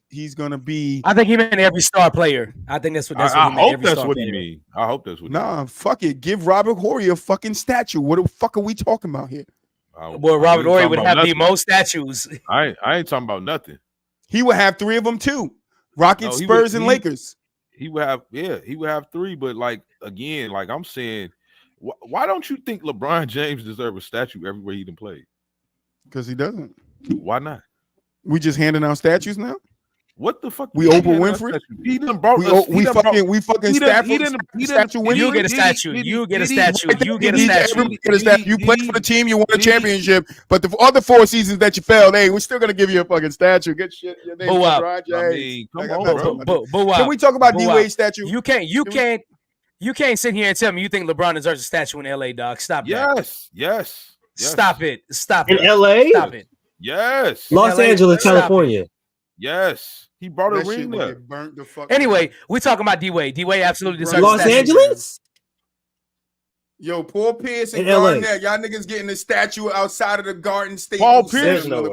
he's gonna be I think he meant every star player. I think that's what I he meant. hope Every that's star what player. he mean. I hope that's what he mean. fuck it. Give Robert Horry a fucking statue. What the fuck are we talking about here? Boy, Robert ain't Horry talking would about have the nothing. most statues. I ain't talking about nothing. He would have 3 of them too. Rockets, No, Spurs, and Lakers. He would have 3, but like again, like I'm saying, why don't you think LeBron James deserves a statue everywhere he done played? Because he doesn't. Why not? We just handing out statues now. What the fuck? We Oprah Winfrey. He done brought We us. we fucking statue Winfrey. You get a statue. You get a statue. You get a statue. Everybody get a statue. You played for the team. You won a championship. But the other 4 seasons that you failed, hey, we're still gonna give you a fucking statue. Get shit. Your name is Boo-wop. LeBron I James. mean, come Like, I'm on, not bro. talking about that. Boo-wop. Can we talk about D Boo-wop. Wade statue? You can't sit here and tell me you think LeBron deserves a statue in LA, dog. Stop that. Yes. Stop it. Stop In it. LA? Stop it. Yes. Los LA, Angeles, stop it. California. Yes. He brought a That shit ring would there. get burnt the fuck. Anyway, we talking about D Wade. D Wade absolutely deserves a Los statue. Angeles? Yo, Paul Pierce and In LA. Garnett, y'all niggas getting a statue outside of the Garden State. Paul Pierce. no way.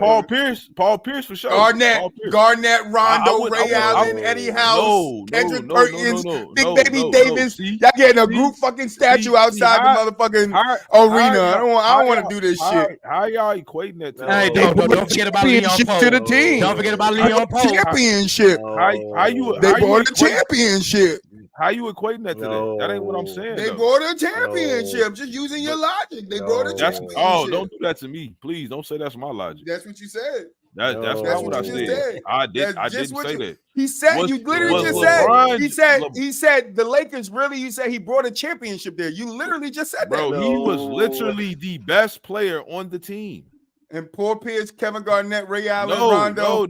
Paul Pierce for sure. Garnett, Paul Pierce. Garnett, Rondo, would- Ray I Allen, would- Eddie House, No, Kendrick no, Perkins, no, Big no, Baby no, Davis. see? Y'all getting a See? group fucking statue See? outside How- the motherfucking How- arena. how I don't y'all- want to do this shit. How y'all equating that to? Hey, No. don't forget about Leon Championship Poe. to the team. Don't forget about They Leon brought the Poe. championship. How you? They how you brought a equate- championship. How you equating that to No. that? That ain't what I'm saying. They though. brought a championship. Just using your logic. They brought a No. That's championship. don't do that to me, please. Don't say that's my logic. That's what you said. That's No. not That's what what I you just said. said. I did. That's I just didn't what say you- that. He said Was- you literally was just LeBron- said. He said the Lakers really. You said he brought a championship there. You literally just said Bro, that. he was No. literally the best player on the team. And Paul Pierce, Kevin Garnett, Ray Allen, No, Rondo,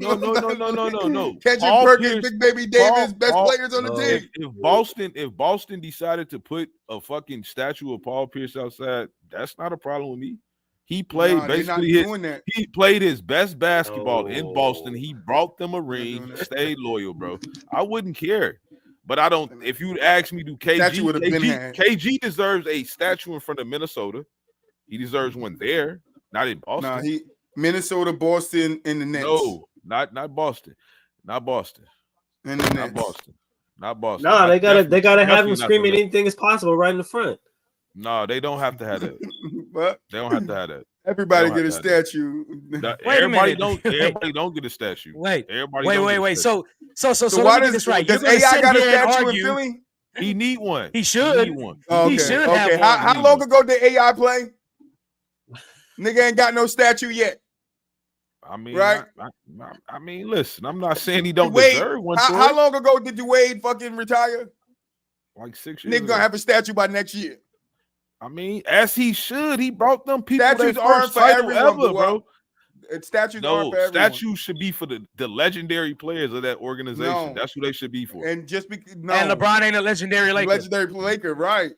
no. Kendrick Paul Perkins, Pierce- Big Baby Davis, best Paul- players on the No. team. If Boston decided to put a fucking statue of Paul Pierce outside, that's not a problem with me. He played Nah, they're not basically doing that. he played his best basketball in No. Boston. He brought them a doing ring, that. stayed loyal, bro. I wouldn't care. But I don't. If you'd ask me, do Statue would've been had. KG deserves a statue in front of Minnesota. He deserves one there, not in Boston. Nah, Minnesota, Boston, and the Nets. No, not Boston, not Boston, And the Nets. not Boston, not Boston. Nah, Not- they gotta have definitely him not screaming the- anything is possible right in the front. No, they don't have to have that. But They don't have to have that. everybody They get a don't have to statue. Wait a Everybody minute. don't. Everybody don't get a statue. Wait, Everybody. don't get a wait. statue. So So let why me get this right. You're does gonna AI sit got a here and statue in argue. Philly? He need one. He should. need one. Oh, He okay. should have Okay. one. How long ago did AI play? Nigga ain't got no statue yet. I mean, Right. I mean, listen. I'm not saying he don't Wade, deserve one. how for it. long ago did Wade fucking retire? Like 6 years. Nigga ago. gonna have a statue by next year. I mean, as he should. He brought them people Statues their aren't first for title everyone, ever, bro. Statues aren't No, for everyone. statues should be for the legendary players of that organization. No. That's who they should be for. And just because And LeBron ain't a legendary Laker. legendary Laker, right?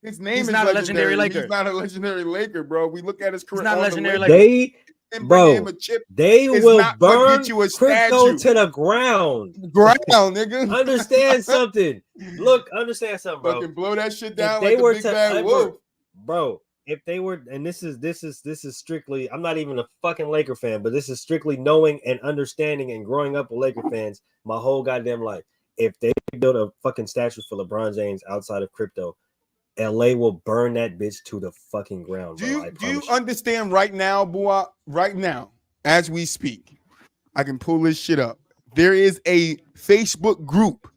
His name He's is not a legendary Laker. He's not a legendary Laker, bro. We look at his career. not a on the legendary Lakers Laker. They and bro, bring him a chip they It's will not gonna burn get you a crypto statue. to the ground. ground, nigga. Understand something. Look, understand something, bro. Fucking blow that shit If down they like the were big to bad ever- wolf. Bro, if they were, and this is strictly, I'm not even a fucking Laker fan, but this is strictly knowing and understanding and growing up with Laker fans my whole goddamn life. If they build a fucking statue for LeBron James outside of crypto, LA will burn that bitch to the fucking ground. Do bro. you I do you promise you. understand right now, boy? Right now, as we speak, I can pull this shit up. There is a Facebook group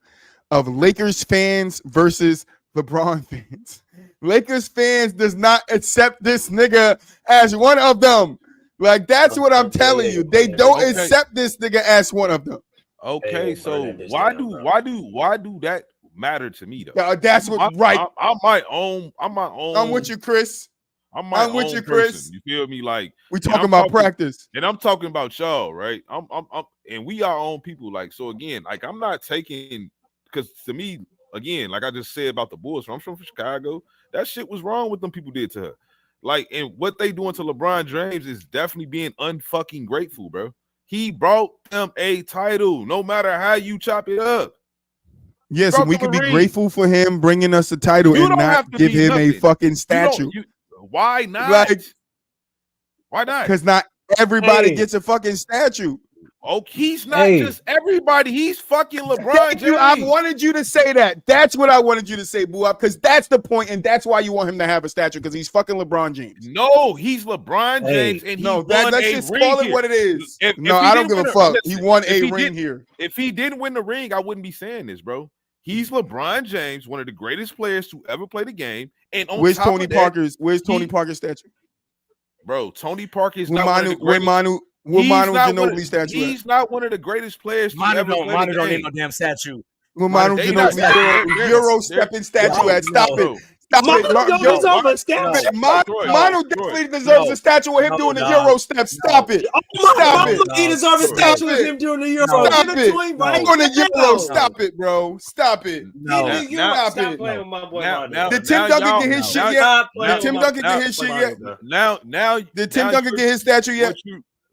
of Lakers fans versus LeBron fans. Lakers fans does not accept this nigga as one of them. Like that's what I'm telling you. They don't Okay. accept this nigga as one of them. Okay, Hey, so burn that bitch why down, do bro. why do that matter to me though? Yeah, that's what right. I'm my own. I'm with you, Chris. I'm my I'm with own you, Chris. person. You feel me? Like, We and talking I'm about talking- practice. and I'm talking about y'all, right? I'm and we our own people. Like, so again, like I'm not taking because to me, again, like I just said about the Bulls, I'm from Chicago. That shit was wrong what them people did to her. Like, and what they doing to LeBron James is definitely being unfucking grateful, bro. He brought them a title, no matter how you chop it up. Yes, Brought and we them can a be ring. grateful for him bringing us a title You and don't not have to give be him a nothing. fucking statue. Why not? Like, why not? because not everybody Hey. gets a fucking statue. Oh, he's not just everybody. He's fucking LeBron Thank you. I James. wanted you to say that. That's what I wanted you to say, Boo Up, because that's the point, and that's why you want him to have a statue, because he's fucking LeBron James. No, he's LeBron James, and he won let's a just ring call it here. what it is. If No, he I don't didn't give a win fuck. He won a ring did- here. If he didn't win the ring, I wouldn't be saying this, bro. He's LeBron James, one of the greatest players to ever play the game. And on Where's top Tony of that, Parker's? Where's Tony Parker's statue? Bro, Tony Parker is Where not one of the greatest. Manu Ginobili statue? He's not one of the greatest players to Manu ever play don't the need game. no damn statue. Where Manu They not- Ginobili they're- Euro they're- stepping statue no, at? Stop no. it. Stop Manu it. don't Yo, deserve a statue. Manu definitely deserves a statue of him doing the Euro step. Stop it. Stop it. He deserves a Stop statue of it. him doing the Euro. Stop Give it. to him right On the Euro. now. Stop it, bro. Stop it. No. Stop playing with my boy. Now, Did Tim now Duncan y'all- get his now- shit yet? Stop Did playing Tim with Duncan my- get his shit yet? Now, Did Tim Duncan get his statue yet?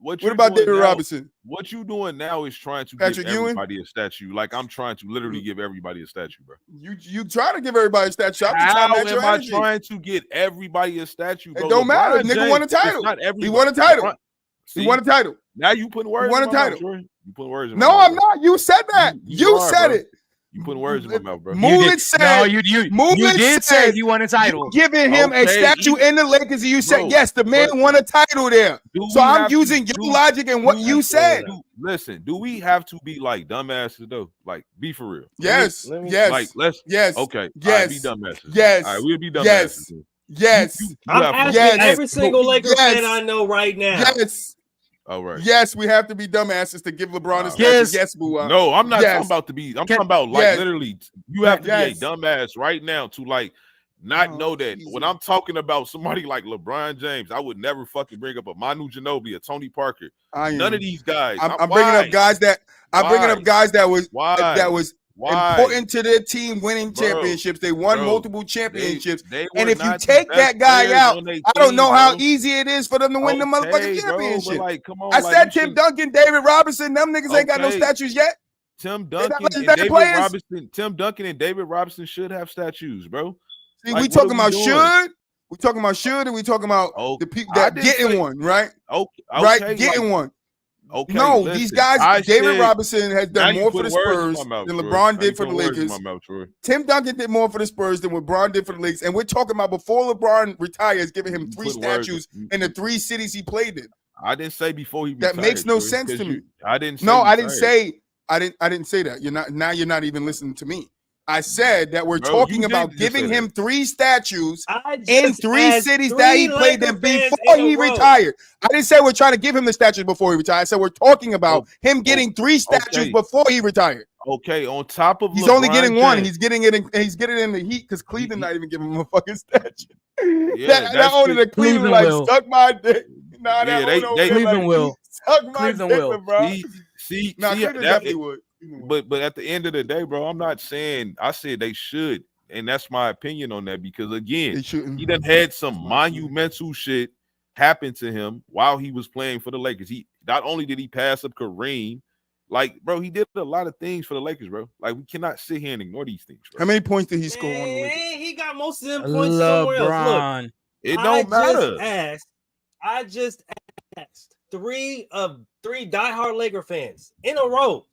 What What about David Robinson? What you doing now is trying to Patrick give Ewing? everybody a statue. Like I'm trying to literally give everybody a statue, bro. You try to give everybody a statue. I'm just trying to How match your am I energy. trying to get everybody a statue, bro? It don't matter. LeBron Nigga won a James, it's title. not He everybody. won a title. LeBron- He See, won a title. Now you putting words won in a my title. mouth, Troy. You putting words in my No, mouth. I'm not. You said that. You are, said bro. it. You putting words in my mouth, bro. Moulin said. No, you Moulin did say said he won a title. you giving him a Okay, statue in the Lakers, and you said Bro, yes, the man but- won a title there. Do So we I'm have to- using your logic and what you said. Listen, do we have to be like dumbasses though? Like, be for real. Yes, Let me- yes, Like, let's. yes, Okay. All right, yes, be dumbasses. yes, All right, we'll be dumbasses. yes, then. yes, You I'm have asking Yes. every single Laker Yes. fan I know right now. yes, All right. yes. We have to be dumbasses to give LeBron a Wow. statue. Yes. Yes, Boo. No, I'm not Yes. talking about to be. I'm talking about like Yes. literally. You have to Yes. be a dumbass right now to like not Oh, know that Jesus. when I'm talking about somebody like LeBron James, I would never fucking bring up a Manu Ginobili, a Tony Parker. None of these guys. I'm bringing up guys that was Why? that was Why? important to their team winning Bro, championships. They won bro, multiple championships. They And were if you not the take best that guy players out, on their I don't team, know how bro. easy it is for them to win the motherfucking Okay, bro, but championship. like, come on, I like, said you Tim should- Duncan, David Robinson, them niggas ain't got no Okay. statues yet. Tim not Duncan and legendary David players. Robinson. Tim Duncan and David Robinson should have statues, bro. See, Like, we what talking are we about doing? should. We talking about should, and we talking about Oh, the people I that didn't getting say- one, right? Okay, Right, getting one. Okay, No, listen, these guys. I David said- Robinson has now done you more for the putting words in Spurs my mouth, than Troy. LeBron Now did you for the putting words in Lakers. my mouth, Troy. Tim Duncan did more for the Spurs than what LeBron did for the Lakers, and we're talking about before LeBron retires, giving him You 3 put words- statues in the 3 cities he played in. I didn't say before he That retired, makes no Troy, sense to 'cause me. I didn't. Say No, I didn't retired. say I didn't say that. You're not even listening to me. I said that we're Bro, talking you about did just giving say him 3 statues I just in 3 asked cities that he 3 played Laker in fans before in a he row. retired. I didn't say we're trying to give him the statues before he retired. I said we're talking about him getting 3 statues okay. before he retired. Okay, on top of He's LeBron only getting one. James- He's getting it in the Heat because Cleveland not even giving him a fucking statue. Yeah, that that's owner true. of Cleveland Cleveland like will. suck my dick. Nah, Yeah, that they- owner over they- there Cleveland like, will. suck my Cleveland dick, will. bro. See, Nah, see, Cleveland that- definitely would. But at the end of the day, bro, I'm not saying I said they should, and that's my opinion on that because They again, shouldn't. he done had some monumental shit happen to him while he was playing for the Lakers. He not only did he pass up Kareem, like bro, he did a lot of things for the Lakers, bro. Like we cannot sit here and ignore these things, bro. How many points did he score on the Lakers? Man, he got most of them points somewhere else. Look, LeBron. It don't matter. I just asked 3 diehard Laker fans in a row.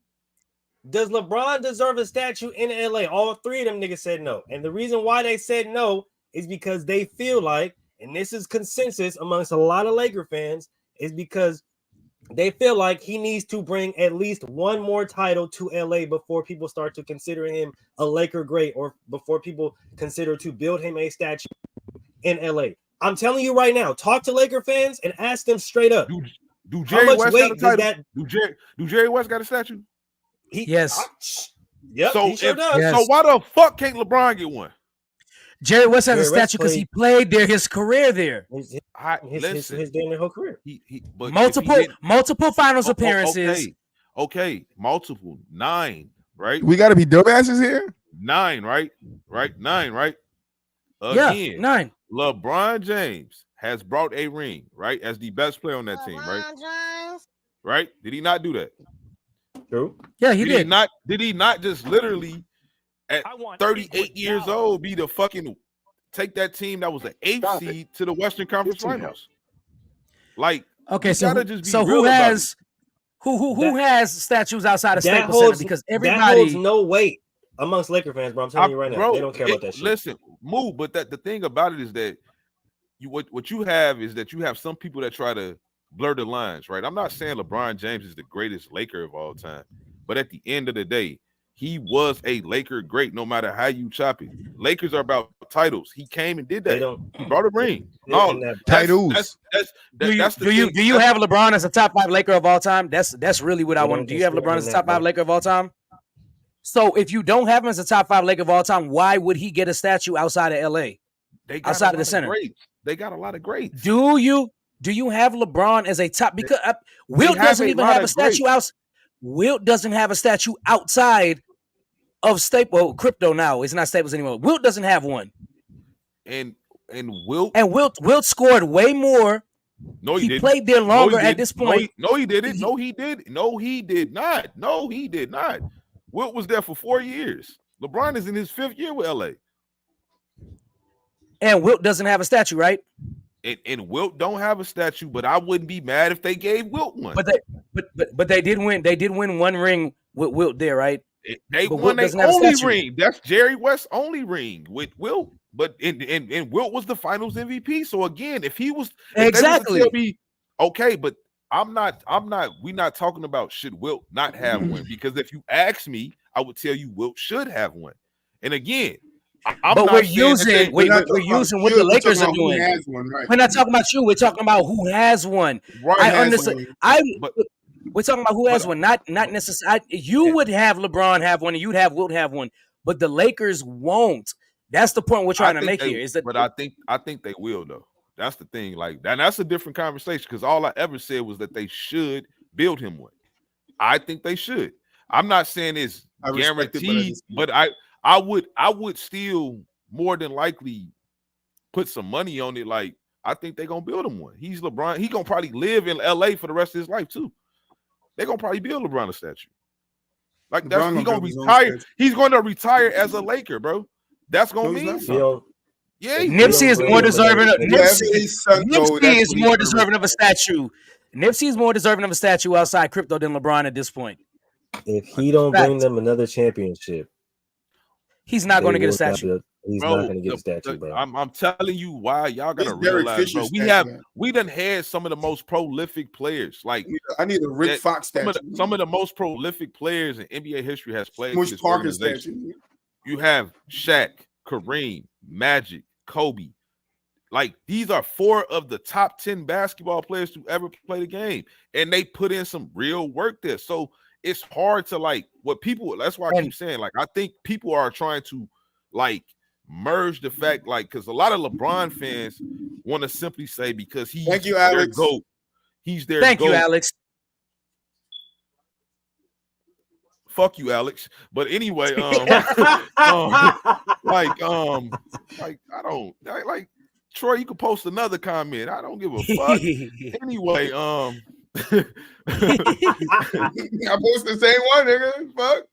Does LeBron deserve a statue in LA? All 3 of them niggas said no. And the reason why they said no is because they feel like, and this is consensus amongst a lot of Laker fans, is because they feel like he needs to bring at least one more title to LA before people start to consider him a Laker great or before people consider to build him a statue in LA. I'm telling you right now, talk to Laker fans and ask them straight up. Do How Jerry much West weight got a does title? that? Do Jerry West got a statue? Yes. Yep, So he sure if- does. Yes. So why the fuck can't LeBron get one? Jerry West has Jerry a West statue because he played there his career there. His damn whole career. But Multiple finals appearances. Okay, multiple 9, right? We got to be dumbasses here. 9, right? 9, right? Yeah, Again, 9. LeBron James has brought a ring, right? As the best player on that team, right? right? Did he not do that? True. Yeah, he did. Did he not just literally at 38 years old be the fucking take that team that was the 8th seed to the Western Conference Finals? Like, okay, you so gotta just be so real who about has who has statues outside of That Staples Center? holds Because that everybody holds no weight amongst Laker fans, bro. I'm telling you right now, they don't care about that shit. Listen, move. But the thing about it is that what you have is that you have some people that try to blur the lines, right? I'm not saying LeBron James is the greatest Laker of all time, but at the end of the day, he was a Laker great no matter how you chop it. Lakers are about titles. He came and did that. They don't. He brought a ring. No, No, titles. do you have LeBron as a top 5 Laker of all time? That's really what I want. Do you have LeBron as a top 5 Laker of all time? So if you don't have him as a top 5 Laker of all time, why would he get a statue outside of LA? They got outside of the center. They got a lot of greats. Do you have LeBron as a top? Because Wilt doesn't even have a statue out. Wilt doesn't have a statue outside of crypto now. It's not Staples anymore. Wilt doesn't have one. And Wilt scored way more. No, he didn't. Played there longer at this point. No, he didn't. No, he did. No, he did not. No, he did not. Wilt was there for 4 years. LeBron is in his 5th year with LA. And Wilt doesn't have a statue, right? And Wilt don't have a statue, but I wouldn't be mad if they gave Wilt one. But they did win. They did win one ring with Wilt there, right? They won their only ring. That's Jerry West's only ring with Wilt. But and Wilt was the Finals MVP. So again, if he was exactly okay, but we're not talking about should Wilt not have one, because if you ask me, I would tell you Wilt should have one. And again, we're using what the Lakers are doing. One, right? We're not talking about you. We're talking about who has one. Right, I understand. We're talking about who has one, not necessarily. You would have LeBron have one, and you'd have Wilt have one, but the Lakers won't. That's the point we're trying to make here. But I think they will though. That's the thing. Like that's a different conversation, because all I ever said was that they should build him one. I think they should. I'm not saying it's guaranteed, but I would still more than likely put some money on it. Like, I think they're gonna build him one. He's LeBron. He's gonna probably live in LA for the rest of his life too. They're gonna probably build LeBron a statue. Like he's gonna retire. He's gonna retire as a Laker, bro. That's gonna mean something. Yeah, Nipsey is more deserving. Nipsey is more deserving of a statue. Nipsey is more deserving of a statue outside crypto than LeBron at this point. If he don't bring them another championship, he's not going to get a statue. He's not going to get a statue, bro. I'm telling you why. Y'all gotta realize, bro. We done had some of the most prolific players. Like, I need a Rick Fox statue. Some of the most prolific players in NBA history has played. Bush Parker statue. You have Shaq, Kareem, Magic, Kobe. Like, these are 4 of the top 10 basketball players to ever play the game, and they put in some real work there. So it's hard to that's why I keep saying, like, I think people are trying to like merge the fact, like, because a lot of LeBron fans want to simply say because he's their GOAT. He's their Thank GOAT. You, Alex. Fuck you, Alex. But anyway, Troy, you could post another comment. I don't give a fuck. Anyway, I post the same one, nigga. Fuck.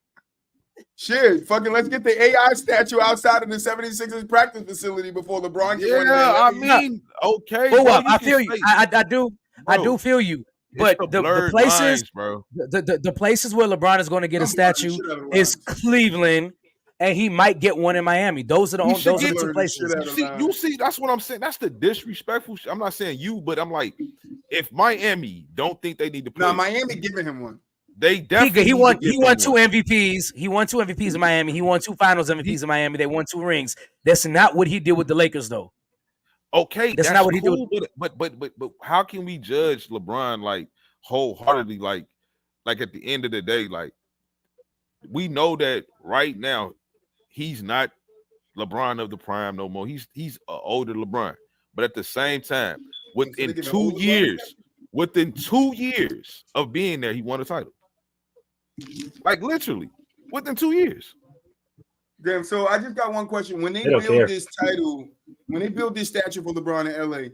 Shit, fucking let's get the AI statue outside of the 76ers practice facility before LeBron can win. I mean, okay. Well, I feel you. I do feel you. But the places, lines, bro. The places where LeBron is going to get a statue is Cleveland, and he might get one in Miami. Those are the two places. You see, that's what I'm saying. That's the disrespectful shit. I'm not saying you, but I'm like, if Miami don't think they need to play, Miami giving him one. They definitely he won 2 MVPs. He won 2 MVPs in Miami. He won 2 Finals MVPs in Miami. They won 2 rings. That's not what he did with the Lakers, though. Okay, that's not what cool, he did. But how can we judge LeBron like wholeheartedly? Like at the end of the day, like, we know that right now he's not LeBron of the prime no more. He's an older LeBron. But at the same time, within 2 years of being there, he won a title. Like, literally within 2 years. Damn. So I just got one question. When they build this title, when they build this statue for LeBron in LA,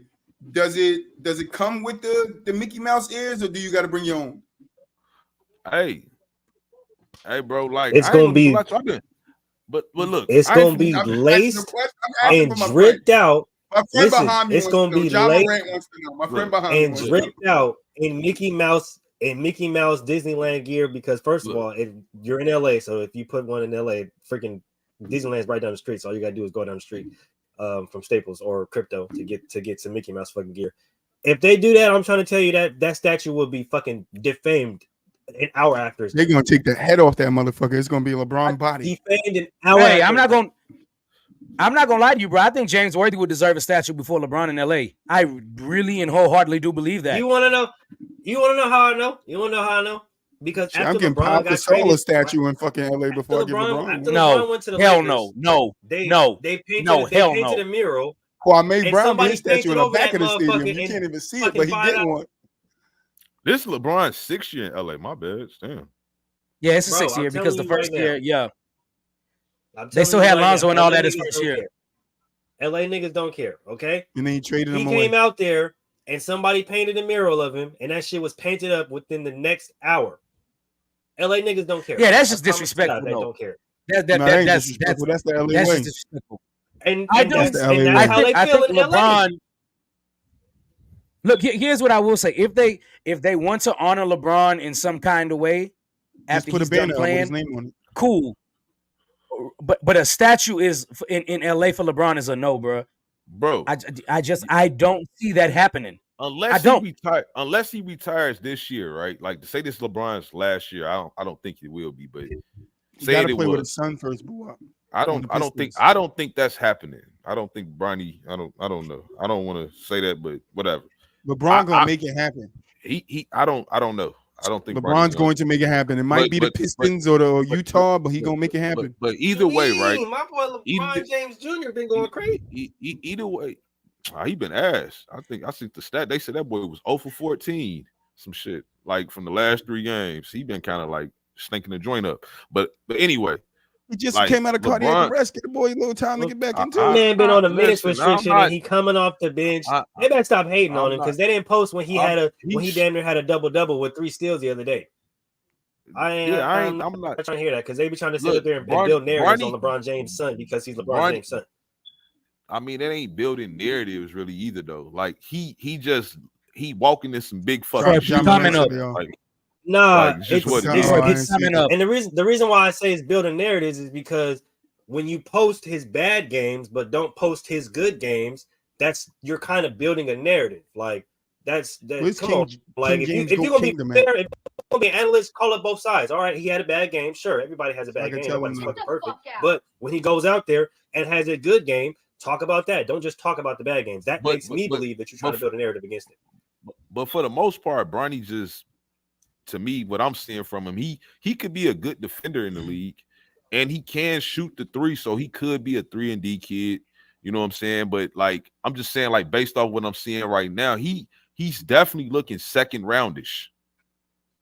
does it come with the Mickey Mouse ears, or do you got to bring your own? Hey, bro, like It's I ain't gonna gonna be lie to you. But look, it's I ain't gonna finna, be I'm just asking the laced question. I'm asking and for my friend. dripped out. My friend Listen, behind me it's wants gonna to know. be John laced Morant wants to know. My friend Look, behind me and wants to know. dripped out in Mickey Mouse Disneyland gear because first of Look. all, if you're in LA, so if you put one in LA, freaking Disneyland's right down the street. So all you gotta do is go down the street from Staples or Crypto to get some Mickey Mouse fucking gear. If they do that, I'm trying to tell you that statue will be fucking defamed an hour after it's They're done. gonna take the head off that motherfucker. It's gonna be a LeBron body. Defamed an hour. Hey, after I'm not it's done. gonna lie to you, bro. I think James Worthy would deserve a statue before LeBron in LA. I really and wholeheartedly do believe that. You want to know? You want to know how I know? You want to know how I know? Because Shit, I'm after getting LeBron Pop got Gasol traded, a statue in fucking LA before I give LeBron one. after No, LeBron went to the hell Lakers, no, they painted hell painted no. a mural, Kwame and Brown somebody get his statue painted in the over back that of the stadium. motherfucker You in can't even see it, fucking but he $5. getting one. This LeBron's 6th year in LA. My bad. Damn. Yeah, it's a Bro, 6 I'm year because telling the you first right year, now. yeah. I'm They telling still you had right Lonzo now, and all LA that his niggas first don't year. care. LA niggas don't care, okay? And then he traded He him came away. out there and somebody painted a mural of him, and that shit was painted up within the next hour. LA niggas don't care. Yeah, that's I just promise you disrespectful, they though. don't care. No, that ain't disrespectful. That's the LA That's way. just disrespectful. And I and do. that's That's the LA and way. that's how they I feel think in LA. LeBron. Look, here's what I will say: if they want to honor LeBron in some kind of way Just after put a he's done banner up with his playing, name on it. cool. But a statue is in LA for LeBron is a no, bro. Bro, I don't see that happening. I unless don't. he retires this year, right? Like to say this LeBron's last year, I don't think he will be, but You say gotta it play with was. his son first, boo. I on don't the think that's happening. I don't think Bronny. I don't know. I don't want to say that, but whatever. LeBron gonna make it happen. I don't know. I don't think LeBron's going to make it happen. It might be the Pistons or the Utah, but he gonna make it happen. But either way, right? My boy LeBron James Jr. been going crazy. Either way, he been ass. I think the stat. They said that boy was 0 for 14. Some shit like from the last 3 games. He been kind of like stinking the joint up. But anyway. He just like, came out of cardiac LeBron, arrest. Get the boy a little time to get back into That it. man been on a minutes listen, restriction and he coming off the bench. They better stop hating on him because they didn't post when he damn near had a double with 3 steals the other day. I'm not trying to hear that because they be trying to sit up there and build narratives on LeBron James' son because he's LeBron James' son. I mean, that ain't building narratives really either though. Like he walking in some big fucking shit. Like, nah, it's what it it's is. And the reason why I say it's building narratives is because when you post his bad games but don't post his good games, you're kind of building a narrative. Like that's come on. Like if you're gonna be fair, if you're gonna be an analyst, call up both sides. All right, he had a bad game. Sure, everybody has a bad game. Nobody's fucking perfect. But when he goes out there and has a good game, talk about that. Don't just talk about the bad games. That makes me believe that you're trying to build a narrative against it. But for the most part, Bronny just, to me, what I'm seeing from him, he could be a good defender in the league, and he can shoot the 3, so he could be a 3-and-D kid. You know what I'm saying? But like, I'm just saying, like, based off what I'm seeing right now, he's definitely looking second roundish.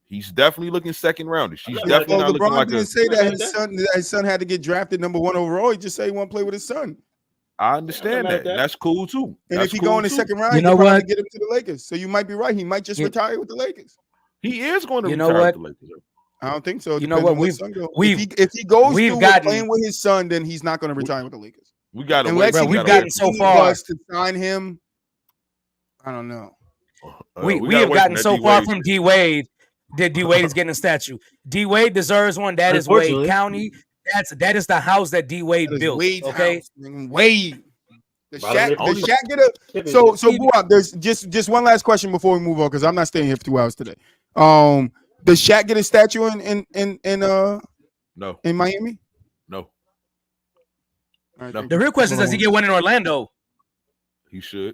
He's definitely looking second roundish. He's definitely not looking like didn't say that his son had to get drafted number 1 overall. He just said he want to play with his son. I understand that. That's cool too. And if he go in the second round, you know what? Get him to the Lakers. So you might be right. He might just retire with the Lakers. He is going to retire with the Lakers. I don't think so. You know what? If he goes through playing with his son, then he's not going to retire with the Lakers. We got to wait. We've gotten so far to sign him. I don't know. We have gotten so far from D Wade that D Wade is getting a statue. D Wade deserves one. That is Wade County. That is the house that D Wade built. Okay, Wade. The Shaq get a so there's just one last question before we move on because I'm not staying here for 2 hours today. Does Shaq get a statue in no in Miami? No. Right, no. The real question is, does he get one in Orlando? He should.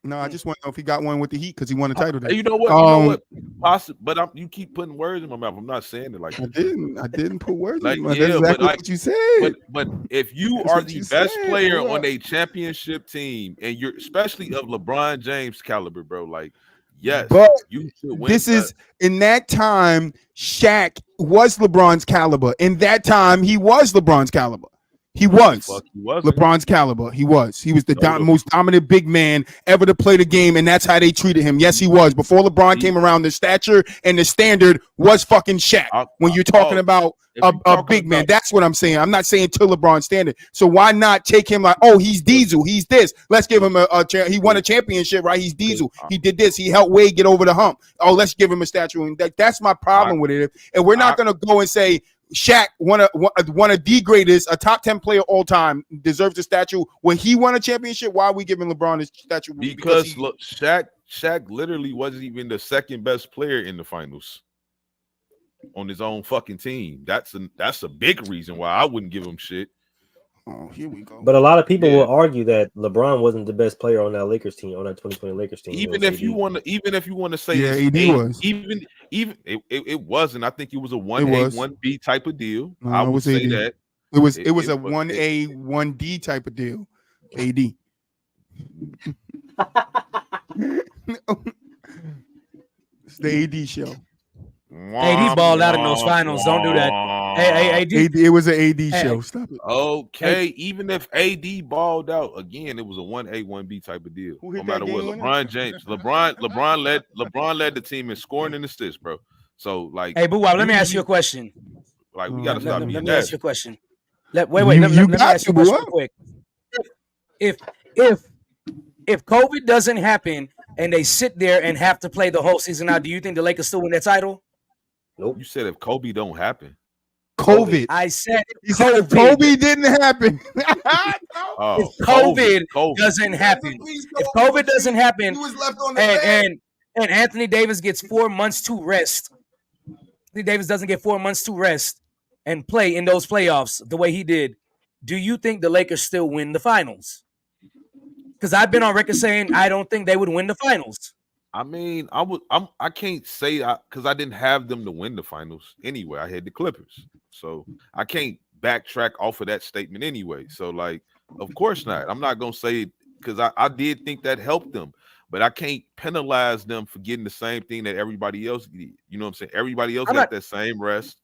No, I just want to know if he got one with the Heat because he won a title there. You know what? Possible, but you keep putting words in my mouth. I'm not saying it like I didn't put words like, in my mouth. yeah, That's exactly what you said. But if you are the best player on a championship team, and you're especially of LeBron James caliber, bro, like yes, but you should win. This is in that time, Shaq was LeBron's caliber. In that time, he was LeBron's caliber. He The was fuck he wasn't. LeBron's caliber. He was the No, the- most dominant big man ever to play the game, and that's how they treated him. Yes, he was. Before LeBron came around, the stature and the standard was fucking Shaq. When you're talking about if you a talking big man, about- that's what I'm saying. I'm not saying to LeBron's standard. So why not take him like, oh, he's Diesel, he's this. Let's give him a he won a championship, right? He's Diesel. He did this. He helped Wade get over the hump. Oh, let's give him a statue. And that's my problem with it. And we're not gonna go and say Shaq, one of the greatest, a top 10 player all time, deserves a statue. When he won a championship, why are we giving LeBron his statue? Because look, Shaq literally wasn't even the second best player in the finals on his own fucking team. That's a big reason why I wouldn't give him shit. Oh, here we go. But a lot of people will argue that LeBron wasn't the best player on that Lakers team, on that 2020 Lakers team. Even if you want to say, yeah, AD was. Even it wasn't. I think it was a 1A, 1B type of deal. I would say AD. that it was a 1A, 1D type of deal. AD. It's the AD show. AD balled out in those finals. Don't do that. Hey, AD. It was an AD show. Stop it. Okay, even if AD balled out again, it was a 1A, 1B type of deal. No matter what, LeBron James, LeBron led the team in scoring and assists, bro. So like, hey, Boo, let me ask you a question. Like, we gotta stop being Let me nasty. ask you a question. Let me ask you a question real quick. If COVID doesn't happen and they sit there and have to play the whole season out, do you think the Lakers still win that title? Nope. You said if Kobe don't happen. COVID. I said if Kobe didn't happen. If COVID doesn't happen. If COVID doesn't happen and Anthony Davis gets 4 months to rest. Anthony Davis doesn't get 4 months to rest and play in those playoffs the way he did. Do you think the Lakers still win the finals? Because I've been on record saying I don't think they would win the finals. I mean, I can't say because I didn't have them to win the finals anyway. I had the Clippers, so I can't backtrack off of that statement anyway. So, like, of course not. I'm not gonna say because I did think that helped them, but I can't penalize them for getting the same thing that everybody else did. You know what I'm saying? Everybody else got that same rest.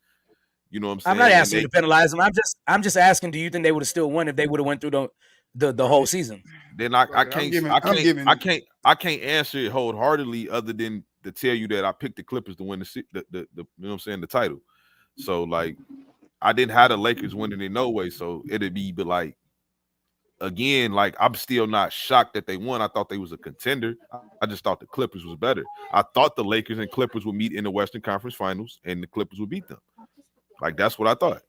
You know what I'm saying? I'm not asking you to penalize them. I'm just asking. Do you think they would have still won if they would have went through the whole season? Then I can't answer it wholeheartedly other than to tell you that I picked the Clippers to win the you know what I'm saying, the title. So like I didn't have the Lakers winning in no way. So it'd be but like again, like I'm still not shocked that they won. I thought they was a contender. I just thought the Clippers was better. I thought the Lakers and Clippers would meet in the Western Conference Finals and the Clippers would beat them. Like that's what I thought.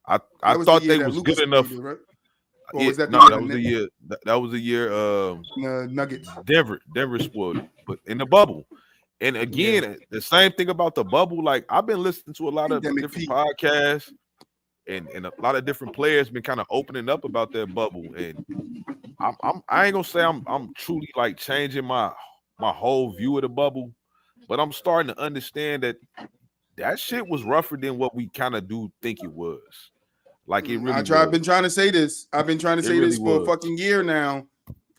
I thought they was good enough. Right? Or was that that was the year. That was the year. Nuggets. Denver spoiled it, but in the bubble. And again, the same thing about the bubble. Like I've been listening to a lot of different podcasts, and a lot of different players been kind of opening up about that bubble. And I ain't gonna say I'm truly like changing my whole view of the bubble, but I'm starting to understand that shit was rougher than what we kind of do think it was. Like it really. I've been trying to say this. I've been trying to say this for a fucking year now.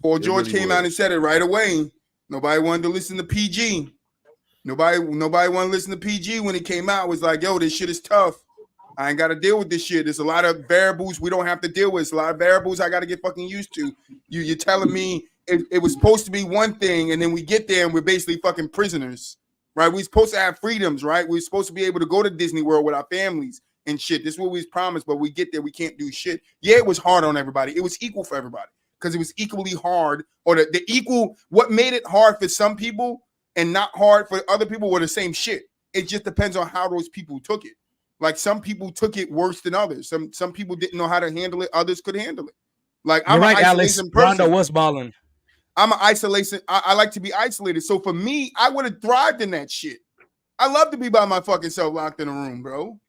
Paul George came out and said it right away. Nobody wanted to listen to PG. Nobody wanted to listen to PG when it came out. It was like, yo, this shit is tough. I ain't got to deal with this shit. There's a lot of variables we don't have to deal with. It's a lot of variables I got to get fucking used to. You're telling me it was supposed to be one thing, and then we get there and we're basically fucking prisoners, right? We're supposed to have freedoms, right? We're supposed to be able to go to Disney World with our families and shit. This is what we was promised, but we get there, we can't do shit. Yeah, it was hard on everybody. It was equal for everybody because it was equally hard, or the equal. What made it hard for some people and not hard for other people were the same shit. It just depends on how those people took it. Like some people took it worse than others. Some people didn't know how to handle it. Others could handle it. Like I'm an isolation person. Rondo was balling. I'm an isolation. I like to be isolated. So for me, I would have thrived in that shit. I love to be by my fucking self, locked in a room, bro.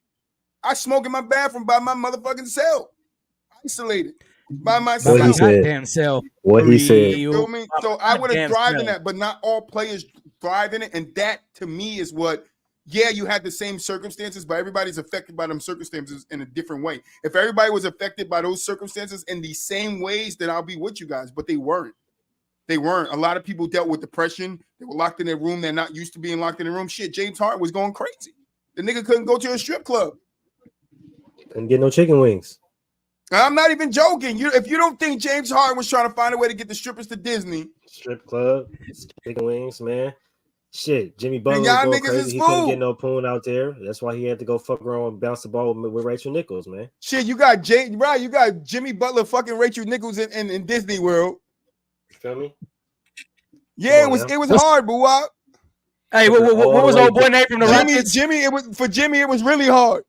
I smoke in my bathroom by my motherfucking self. Isolated. By myself. What he said. Damn self. What he said. You feel me? So I would have thrived in that, but not all players thrive in it. And that to me is what, yeah, you had the same circumstances, but everybody's affected by them circumstances in a different way. If everybody was affected by those circumstances in the same ways, then I'll be with you guys, but they weren't. They weren't. A lot of people dealt with depression. They were locked in their room. They're not used to being locked in their room. Shit, James Harden was going crazy. The nigga couldn't go to a strip club. And get no chicken wings. I'm not even joking. If you don't think James Harden was trying to find a way to get the strippers to Disney, strip club, chicken wings, man. Shit, Jimmy then Butler y'all was going niggas is crazy. He couldn't get fool. no poon out there. That's why he had to go fuck around and bounce the ball with Rachel Nichols, man. Shit, you got you got Jimmy Butler fucking Rachel Nichols in Disney World. You feel me? Yeah, Come on it was hard, boo. Hey, what was old boy name from the Rockets? Jimmy, it was really hard.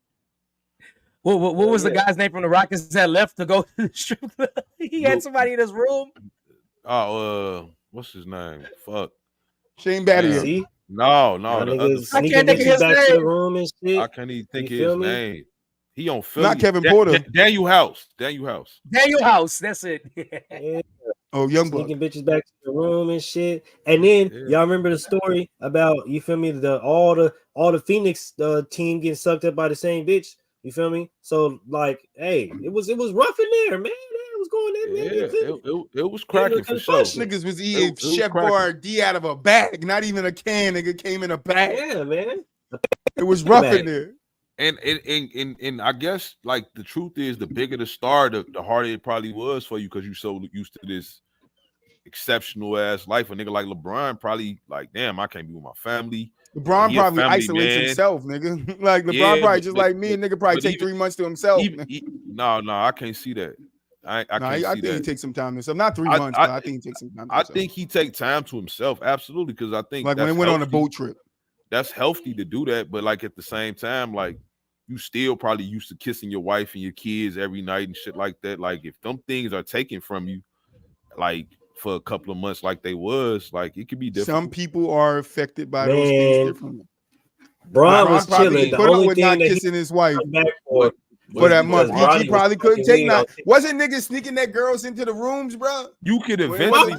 What was the guy's name from the Rockets that left to go to the strip club? He had somebody in his room. Oh, what's his name? Fuck. Shane Battier. See? No. I can't think of his back name. to the room and shit. I can't even think of his name. He on Philly. Not Kevin Porter. Daniel House. Daniel House. That's it. Yeah. Oh, young buck. Sneaking bitches back to the room and shit. And then y'all remember the story about, you feel me, all the Phoenix team getting sucked up by the same bitch. You feel me? So like, hey, it was rough in there, man. It was going in there. It was cracking for sure. Niggas was eating was Chef Boyardee out of a bag, not even a can. Nigga came in a bag. Yeah, man. It was rough in there. And I guess like the truth is, the bigger the star, the harder it probably was for you because you're so used to this exceptional ass life. A nigga like LeBron probably like, damn, I can't be with my family. LeBron probably isolates himself, nigga. Like LeBron probably just like me, nigga probably take 3 months to himself. No, I can't see that. I think he takes some time to himself. Not 3 months, but I think he takes some time to himself. I think he take time to himself, absolutely, because I think like when they went on a boat trip. That's healthy to do that, but like at the same time, like you still probably used to kissing your wife and your kids every night and shit like that. Like if them things are taken from you, like for a couple of months, like they was, like it could be different. Some people are affected by those things differently. Bron was chilling. The only thing not that kissing his wife for that month, he probably couldn't take that. Wasn't niggas sneaking that girls into the rooms, bro? You could eventually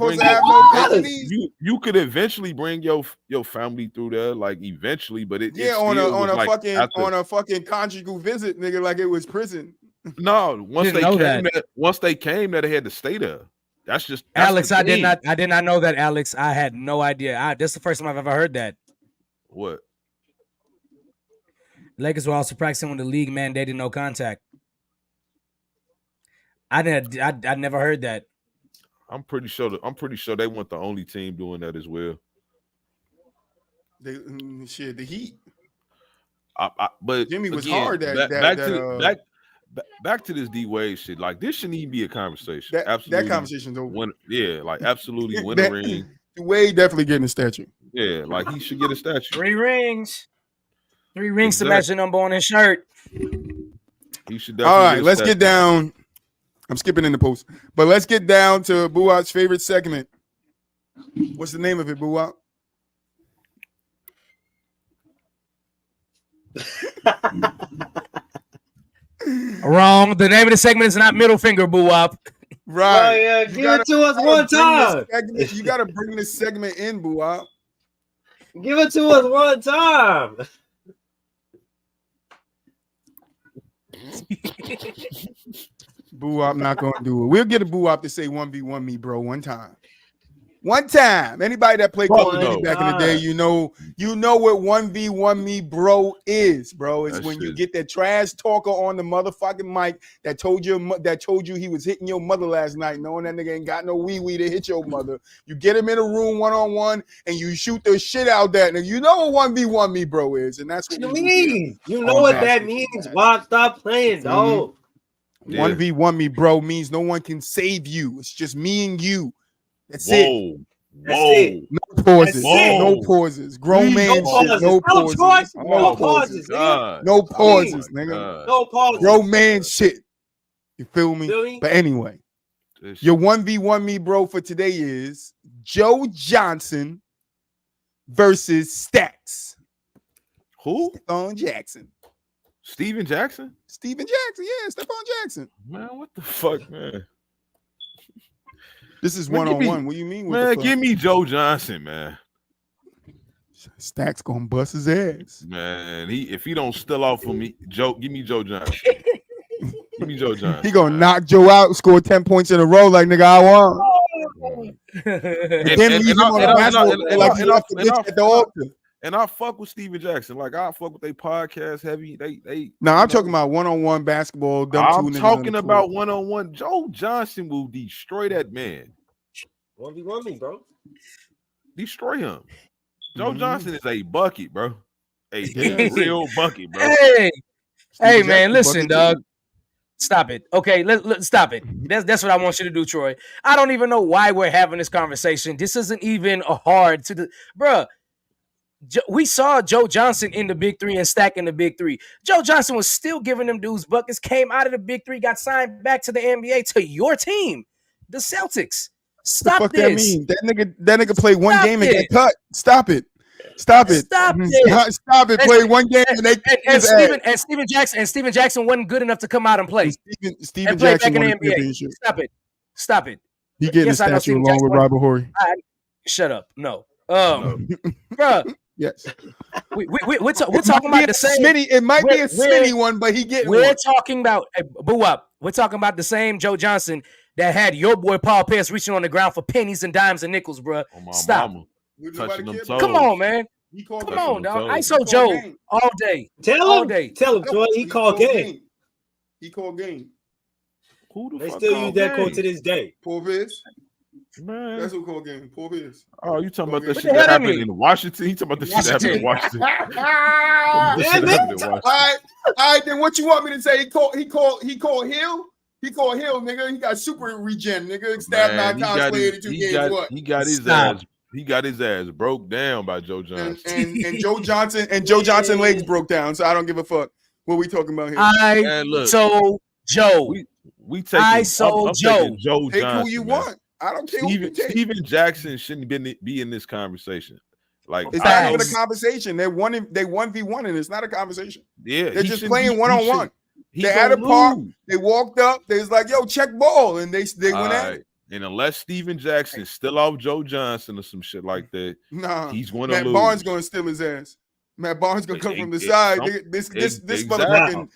bring your family through there, like eventually, but on a fucking conjugal visit, nigga, like it was prison. No, once they came there, they had to stay there. That's Alex. I did not know that, Alex. I had no idea. This is the first time I've ever heard that. What? Lakers were also practicing when the league mandated no contact. I never heard that. I'm pretty sure they weren't the only team doing that as well. The Heat. But Jimmy was again, hard. Back to this D Wade shit. Like this shouldn't even be a conversation. That conversation's over. Like absolutely win a ring. Wade definitely getting a statue. Yeah, like he should get a statue. 3 rings. 3 rings to match the number on his shirt. He should definitely. All right, let's get down. I'm skipping in the post, but let's get down to Buwap's favorite segment. What's the name of it, Buwap? Wrong. The name of the segment is not middle finger, Buwap. Right. Yeah, give it to us one time. You got to bring this segment in, Buwap. Give it to us one time. Buwap not going to do it. We'll get a Buwap to say 1v1 me, bro, one time. One time. Anybody that played Call of Duty back in the day, you know what 1v1 me, bro, is, bro. It's when you get that trash talker on the motherfucking mic that told you he was hitting your mother last night, knowing that nigga ain't got no wee to hit your mother. You get him in a room one-on-one and you shoot the shit out that nigga. You know what 1v1 me, bro, is, and that's what you mean. You know what that means. Why stop playing, dog? 1v1 me, bro, means no one can save you. It's just me and you. That's it. No pauses. No pauses. Grown man shit. No pauses. No pauses. No pauses, nigga. No pauses. Grown man shit. You feel me? But anyway, your 1v1 me, bro, for today is Joe Johnson versus Stacks. Who? Stephon Jackson. Steven Jackson? Steven Jackson, yeah, Stephon Jackson. Man, what the fuck, man? This is one-on-one. What do you mean? Man, give me Joe Johnson, man. Stacks gonna bust his ass. Man, if he don't still off for me, give me Joe Johnson. Give me Joe Johnson. He gonna knock Joe out, score 10 points in a row like nigga I won. And I fuck with Steven Jackson. Like I fuck with they podcast heavy. They. No, I'm talking about one-on-one basketball. I'm talking about one-on-one. Joe Johnson will destroy that man. 1v1 me, bro. Destroy him. Joe Johnson is a bucket, bro. A real bucket, bro. Hey, man, listen, dog. Stop it. Okay, let's stop it. That's what I want you to do, Troy. I don't even know why we're having this conversation. This isn't even a hard to the bruh. We saw Joe Johnson in the Big Three and stacking the Big Three. Joe Johnson was still giving them dudes buckets, came out of the Big Three, got signed back to the NBA, to your team, the Celtics. Stop what the this. fuck that mean? That nigga played one game and got cut. Stop it. Stop it. Stop it. Stop it. Played one game and they Steven Jackson wasn't good enough to come out and play. Steven Jackson back in the NBA. NBA. Stop it. He getting a statue along with Robert Horry. Shut up. No. Bruh. Yes. We're talking about the same. It might be a Smitty one, but he getting We're one. talking about boo up. We're talking about the same Joe Johnson that had your boy Paul Pierce reaching on the ground for pennies and dimes and nickels, bro. Stop. Come on, man. Come on, dog. ISO Joe all day. Tell him, Joy. He called game. He called game. Who the they fuck still use that quote to this day. Paul Pierce. Man. That's who called game. Paul Pierce. Oh, you talking about that shit that happened in Washington? He talking about the shit that happened in Washington. All right, then what you want me to say? He called Hill? He called Hill, nigga. He got super regen, nigga. Stabbed 9 times, played 82 games. What? He got his ass. He got his ass broke down by Joe Johnson. And Joe Johnson legs broke down. So I don't give a fuck. What we talking about here? Joe. We taking Joe Take Johnson. who you want. I don't care who you take. Steven Jackson shouldn't be in this conversation. Like it's not even a conversation. They 1v1 and it's not a conversation. Yeah, they're just playing one-on-one. They had a park. They walked up. They was like, "Yo, check ball," and they went at it. And unless Steven Jackson's still off Joe Johnson or some shit like that, he's going to lose. Matt Barnes going to steal his ass. Matt Barnes going to come from the side. This motherfucking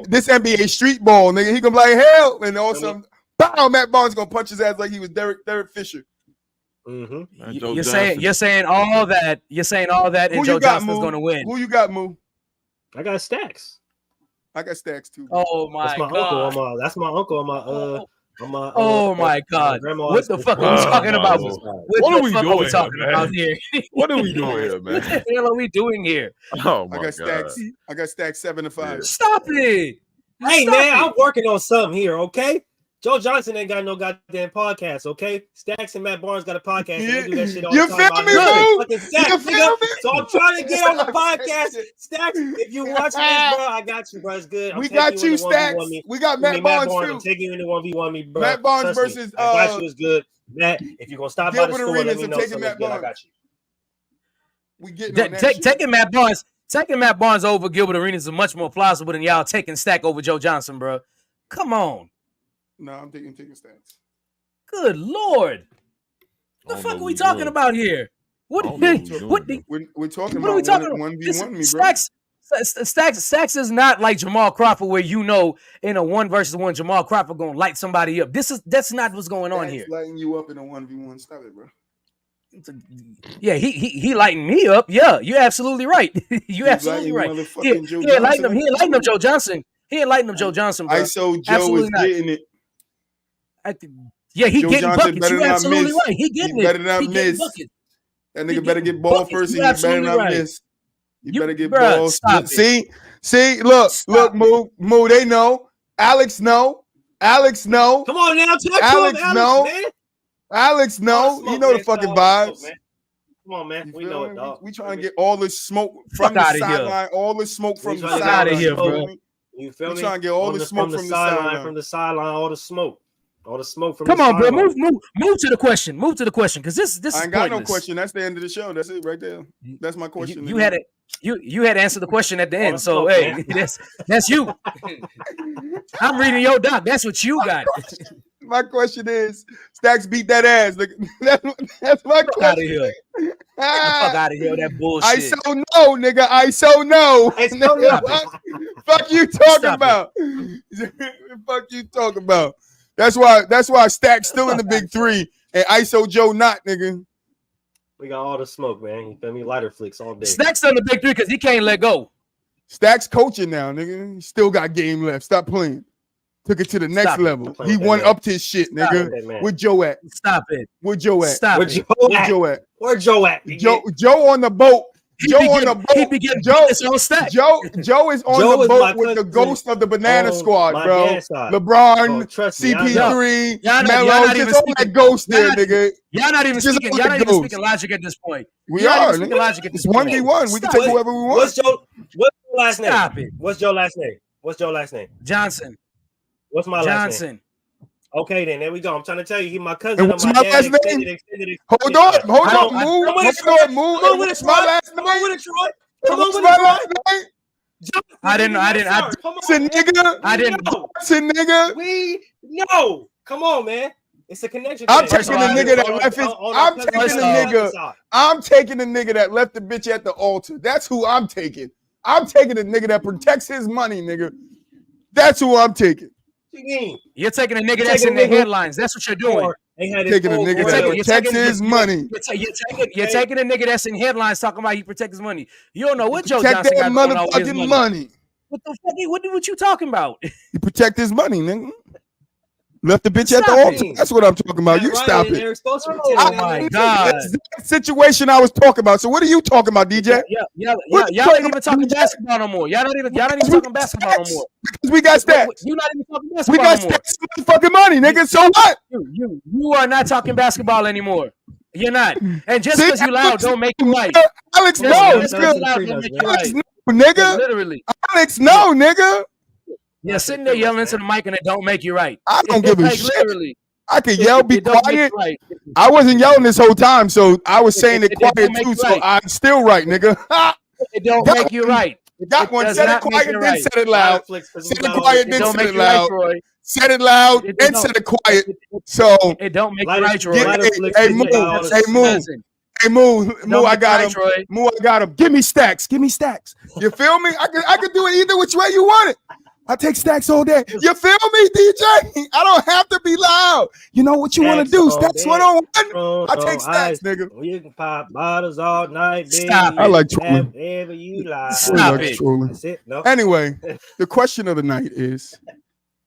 this NBA street ball, nigga. He going to be like, hell, and also, bow, Matt Barnes going to punch his ass like he was Derek Fisher. Mm-hmm. You're saying all that. You're saying all that, and Joe Johnson's going to win. Who you got, Moo? I got Stacks. I got Stacks too. Oh my god! That's my uncle on my oh my god! What the fuck are we talking about? What are we doing about here? What are we doing here, man? What the hell are we doing here? Oh my god! I got Stacks 7-5. Stop it! Hey man, I'm working on something here. Okay. Joe Johnson ain't got no goddamn podcast, okay? Stacks and Matt Barnes got a podcast. And they do that shit all the time. You feel me, bro? Stacks, so I'm trying to get on the podcast. Stacks, if you watching this, bro, I got you, bro. It's good. We got you, Stacks. We got Matt Barnes, too. I'm taking you into 1v1 me, bro. Matt Barnes versus I got you is good. Matt, if you're gonna stop by the store, let me know something good. I got you. We getting taking Matt Barnes. Taking Matt Barnes over Gilbert Arenas is much more plausible than y'all taking Stack over Joe Johnson, bro. Come on. No, I'm taking Stacks. Good Lord. What the fuck are we talking about here? What are we talking about? 1v1 me, bro. Stacks is not like Jamal Crawford where in a 1v1 Jamal Crawford gonna light somebody up. That's not what's going on here. Lighting you up in a 1v1. Stop it, bro. Yeah, he lighting me up. Yeah, you're absolutely right. You're absolutely right. He ain't lighting up Joe Johnson. He ain't lighting up Joe Johnson, bro. ISO Joe is getting it. He getting buckets. You're absolutely right. He getting it. Better not miss. That nigga better get ball first. He better not miss. You better get balls. See, look, Moo. They know. Alex know. Come on now, Alex know. Alex know. You know the fucking vibes. Come on, man. We know it, dog. We trying to get all the smoke from the sideline. All the smoke from the sideline. Out of here, bro. You feel me? Trying to get all the smoke from the sideline. From the sideline, all the smoke. All the smoke from Come the on, bro. sideline. Move to the question. Move to the question. Because this is I ain't got pointless. no question. That's the end of the show. That's it right there. That's my question. You had it. You had to answer the question at the end. So hey, that's you. I'm reading your doc. That's what you got. My question is, Stacks beat that ass. That's my question. Out of here. Get the fuck out of here with that bullshit. ISO no, nigga. ISO no. Fuck you talking about. Fuck you talking about. That's why Stacks still in the big three and ISO Joe not, nigga. We got all the smoke, man. You feel me? Lighter flicks all day. Stacks on the big three because he can't let go. Stacks coaching now, nigga. He still got game left. Stop playing. Took it to the next Stop it. level. Playing He with that won man. up to his shit, Stop nigga. with that man. Where Joe at? Stop it. Where Joe at? Stop Where it. Joe Where at? Joe at? Where Joe at? Joe on the boat. Joe on the He boat. began Joe, his own stack. Joe is on Joe the is boat my with the cousin ghost of the banana on squad, my bro. dad's side. LeBron, Oh, trust me, I know. CP3, Y'all Melo, not even just all that speaking. ghost Y'all there, not- nigga. Y'all not even Just speaking. all Y'all that not even ghost. speaking logic at this point. We You're not are, even speaking nigga. logic at It's this point. 1v1. We can Stop take it. whoever we want. What's your last name? Stop it. What's your last name? What's your last name? Johnson. What's my last name? Johnson. Okay, then there we go. I'm trying to tell you, he my cousin. And on what's my my dad last name? extended. Hold on, Come move, on with it, Troy. hold on, move. Come on And with it, what's my Troy. last Come on name? with it, Troy. And Come on what's with my it, Troy. last name? Johnson, I didn't- yes, sir. Come on, Johnson, man. nigga. I didn't- know. Johnson, nigga. We know. Come on, man. It's a connection. I'm thing. taking the on, nigga that On- left his. on I'm our taking cousin the on nigga. side. I'm taking the nigga that left the bitch at the altar. That's who I'm taking. I'm taking the nigga that protects his money, nigga. That's who I'm taking. What you mean? You're taking a nigga You're that's in taking the a nigga- headlines. That's what you're doing. Or they had his Taking a whole nigga royal- that You're protects taking- his money. You're taking a nigga that's in headlines talking about he protects his money. You don't know what Joe Protect Johnson that got going on with his motherfucking money. money. What the fuck? What you talking about? You protect his money, nigga. Left the bitch at the Stop altar. it. That's what I'm talking about. Matt You Ryan stop and it. Eric Spoelstra Oh protecting my that God. That's the situation I was talking about. So what are you talking about, DJ? Y'all What you ain't talking even about, talking DJ? basketball no more. Y'all not even We talking got basketball no stats. more. Because we got stats. You're not even talking We basketball got no more. stats motherfucking money, nigga. So what? You are not talking basketball anymore. You're not. And just See, because you loud Alex, don't make you right. Alex, Just no, because nigga. you loud don't make you Alex, right. no, nigga. Literally. Alex, no, nigga. You're sitting there yelling into the mic and it don't make you right. I don't give a Like, shit. literally. I could yell, be It don't make you quiet. right. I wasn't yelling this whole time, so I was saying it It don't quiet make too. you So right. I'm still right, nigga. It don't Got make you right. Got It one. does Said it not make quiet, you then right. said it loud. Netflix, 'cause Said we it got quiet, It then don't said make it you right, loud. Troy. Said it loud, It then don't. said it quiet. So It don't make you Lighter- right, Troy. Get- lighter hey, flicks, hey, we move, got all the- hey, move. Listen, Hey, Moo, don't Moo, I make got it right, him. Troy. Moo, I got him. Give me stacks. Give me stacks. You feel me? I could do it either which way you want it. I take stacks all day. You feel me, DJ? I don't have to be loud. You know what you want to do? Stacks 101. I take stacks, nigga. You can pop bottles all night, baby. Stop I like You can trolling. have whatever you like. Stop I like it. trolling. That's it. No. Anyway, the question of the night is,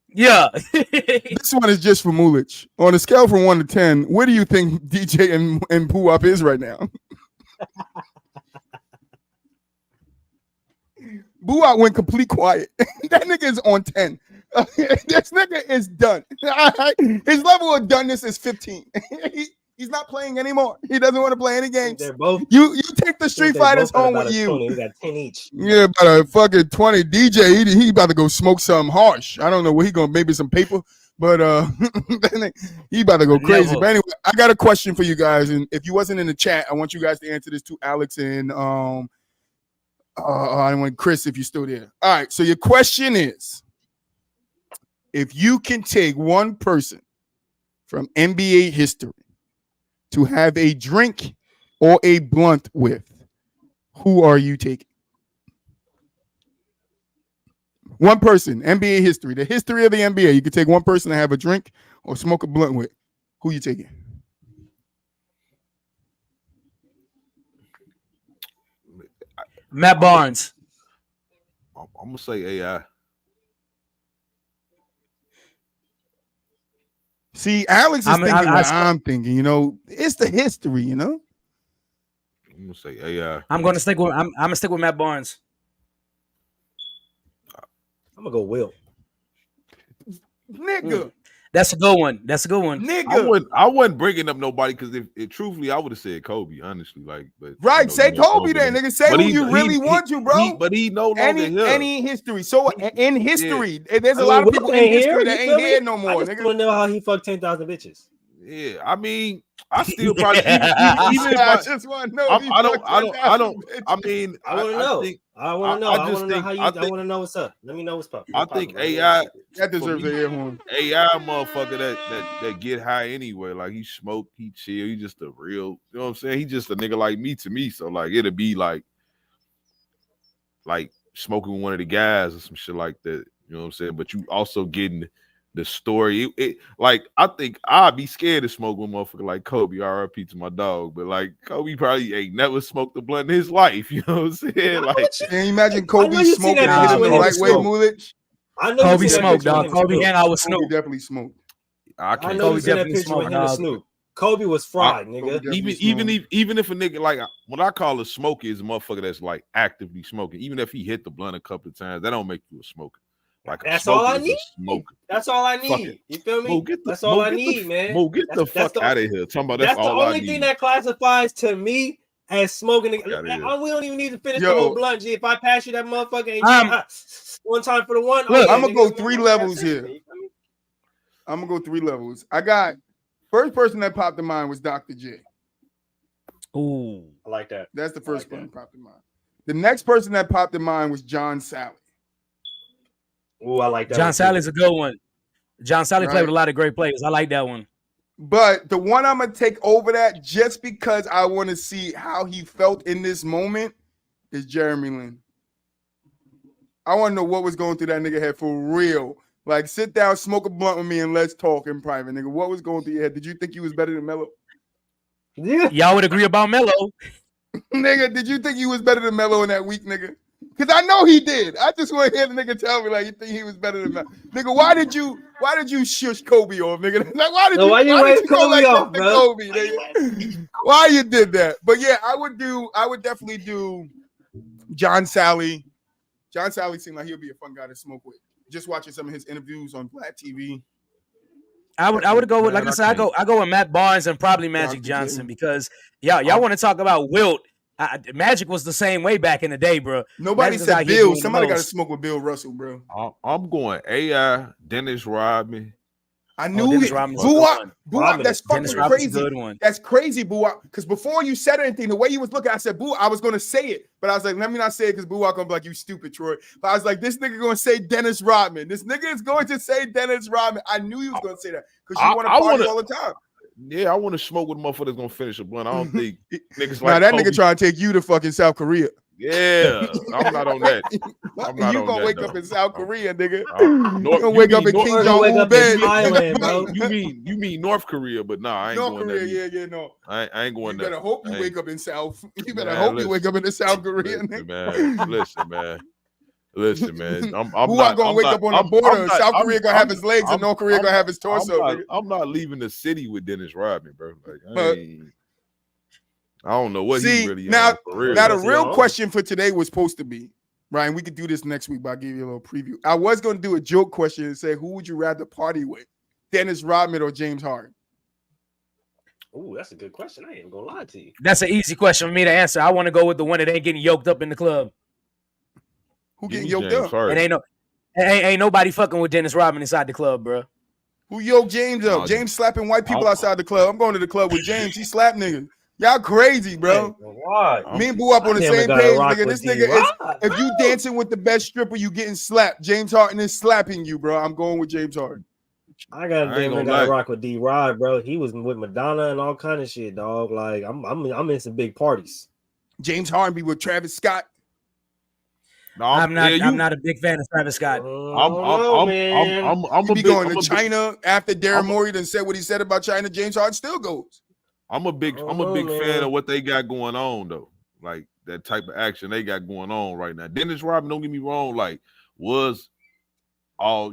Yeah. this one is just for Mulich. On a scale from 1 to 10, where do you think DJ and Poo Up is right now? Boo Up went complete quiet. That nigga is on 10. This nigga is done. His level of doneness is 15. He's not playing anymore. He doesn't want to play any games. They're both. You take the Street they Fighters both got home about with a you. 20. We got 10 each. Yeah, about a fucking 20. DJ, he about to go smoke something harsh. I don't know what he gonna, maybe some paper, but he about to go crazy. Never. But anyway, I got a question for you guys, and if you wasn't in the chat, I want you guys to answer this to Alex and I want Chris if you're still there. All right, so your question is, if you can take one person from NBA history to have a drink or a blunt with, who are you taking? One person, NBA history, the history of the NBA. You can take one person to have a drink or smoke a blunt with. Who you taking? Matt Barnes. I'm gonna say AI. See, Alex is I mean, thinking I- what I'm thinking. You know, it's the history. You know, I'm gonna say AI. I'm gonna stick with Matt Barnes. I'm gonna go Will. nigga, That's a good one. That's a good one. nigga. I wasn't bringing up nobody because if truthfully, I would have said Kobe. Honestly, like, but Right, you know, say you want Kobe then, nigga. Say But who you really want to, bro. But he no longer here. Any history. So in history, there's a I mean, lot of Will people in ain't history here, that you ain't feel here me? no I more, just nigga. want to know how he fucked 10,000 bitches. Yeah, I mean, I still probably even if I I just want to know. I if he don't fucked I don't 10,000 bitches. I mean I want to know. think I want to know. I I just want to know think- how you. I I think- want to know what's up. Let me know what's up. I think AI That deserves an air horn. AI motherfucker that get high anyway. Like he smoke, he chill, he just a real, you know what I'm saying? He just a nigga like me to me. So like it'll be like smoking with one of the guys or some shit like that. You know what I'm saying? But you also getting the story. Like I think I'd be scared to smoke with a motherfucker like Kobe. RIP to my dog, but like Kobe probably ain't never smoked a blunt in his life. You know what I'm saying? Like, Can you imagine I know Kobe you seen smoking that and hit picture him with the him right and way, Snoop. Mulich? I know Kobe you seen that smoked, picture with dog. him Kobe and hang Snoop. out with Kobe Snoop. definitely smoked. I I can't. know you Kobe seen that definitely picture with smoked, him and dog. Snoop. Kobe was fried, nigga. Definitely Even smoked. even if a nigga like what I call a smoker is a motherfucker that's like actively smoking. Even if he hit the blunt a couple of times, that don't make you a smoker. Like a That's all smoker I is need. a smoker. That's all I Fuck it. need. You feel me? Mo, get the, That's all Mo, I get need, the, man. Mo, get the That's fuck out of here. Talking about That's that's the all I only need. thing that classifies to me as smoking. Fuck outta here. We don't even need to finish Yo. the whole blunt. G. If I pass you that motherfucker and you one time for the one, Look, I'm yeah, gonna go nigga, 3 that's levels it, here. man. You feel me? I'm gonna go 3 levels. I got first person that popped in mind was Dr. J. Ooh. I like that. That's the first like person that. that popped in mind. The next person that popped in mind was John Sally. Ooh, I like that. John one, too. Sally's a good one. John Sally played Right. with a lot of great players. I like that one. But the one I'm gonna take over that just because I want to see how he felt in this moment is Jeremy Lin. I want to know what was going through that nigga head for real. Like, sit down, smoke a blunt with me, and let's talk in private, nigga. What was going through your head? Did you think you was better than Melo? Yeah. Y'all would agree about Melo. Nigga, did you think you was better than Melo in that week, nigga? Because I know he did. I just want to hear the nigga tell me like you think he was better than Melo. Nigga, why did you shush Kobe off, nigga? Like, why did Why you did wave you go Kobe like off, that to bro? Kobe, nigga? Why you did that? But yeah, I would definitely do John Sally. John Sally seemed like he'll be a fun guy to smoke with. Just watching some of his interviews on Black TV. I would go with, like Man, I said, I I go with Matt Barnes and probably Magic Dr. Johnson J. because y'all want to talk about Wilt. Magic was the same way back in the day, bro. Nobody Magic was out said here Bill. doing the Somebody got to most. smoke with Bill Russell, bro. I'm going AI, Dennis Rodman. I knew Dennis it. Rodman's a good one. Buwak, that's fucking Dennis Rodman's a crazy. good one. That's crazy, Buwak. Because before you said anything, the way you was looking, I said, Buwak, I was going to say it. But I was like, let me not say it because Buwak going to be like, you stupid, Troy. But I was like, this nigga going to say Dennis Rodman. This nigga is going to say Dennis Rodman. I knew he was going to say that because you want to party all the time. Yeah, I want to smoke with a motherfucker that's gonna finish a blunt. I don't think niggas Now like that Kobe. nigga trying to take you to fucking South Korea. Yeah, I'm not on that. I'm not you on gonna that, wake though. up in South Korea, nigga. You You gonna wake up in King Jong-un bed. Thailand, bro. You mean North Korea, but nah, I ain't North going Korea, there. yeah, no. I ain't going You there. better hope you I wake ain't- up in South. You better Man, hope you listen. wake up in the South Korea, Listen, nigga. Listen, man. I'm Who not gonna wake up on the border? South Korea gonna have his legs and North Korea gonna have his torso, nigga. I'm not leaving the city with Dennis Rodman, bro. Like, I don't know what See, he really now, on for real. now the That's real your question for today was supposed to be, Ryan, we could do this next week, but I'll give you a little preview. I was going to do a joke question and say, who would you rather party with, Dennis Rodman or James Harden? Ooh, that's a good question. I ain't even gonna lie to you. That's an easy question for me to answer. I want to go with the one that ain't getting yoked up in the club. Who Give getting me yoked James up? Harden. And ain't nobody fucking with Dennis Rodman inside the club, bro. Who yoked James up? Nah, James slapping white people I'm- outside the club. I'm going to the club with James. He slapped niggas. Y'all crazy, bro. Why? Me and Boo up on the Damn, I same gotta page, rock nigga. with This nigga is, D-Rod, if you bro. dancing with the best stripper, you getting slapped. James Harden is slapping you, bro. I'm going with James Harden. I got I ain't to gonna lie. rock with D-Rod, bro. He was with Madonna and all kind of shit, dog. Like I'm in some big parties. James Harden be with Travis Scott. No, I'm not a big fan of Travis Scott. I'm He a be big, going I'm to a big, China after Darren I'm a- Morey done said what he said about China. James Harden still goes. I'm a big Oh, man. fan of what they got going on though. Like that type of action they got going on right now. Dennis Rodman, don't get me wrong, like was all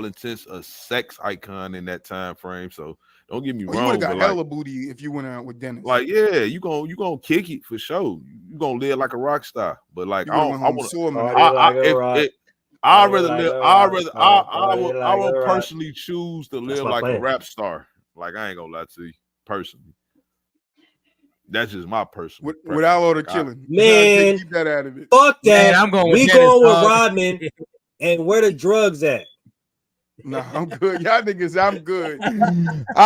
intents a sex icon in that time frame. So don't get me Oh, you would wrong. have got But hella booty if you went out with Dennis. like, yeah, you gonna kick it for sure. You gonna live like a rock star. But like, you I would have don't. I went home want. sore, man. I rather like live. a I rock rather. star. I Party would. like I a would rock. personally choose to That's live my like a plan. rap star. Like I ain't gonna lie to you personally. That's just my personal. Without all the preference. killing. Man. Keep that out of it. Fuck that. Man, I'm going with we Dennis, going with dog. Rodman. And where the drugs at? No, I'm good. Y'all niggas, I'm good.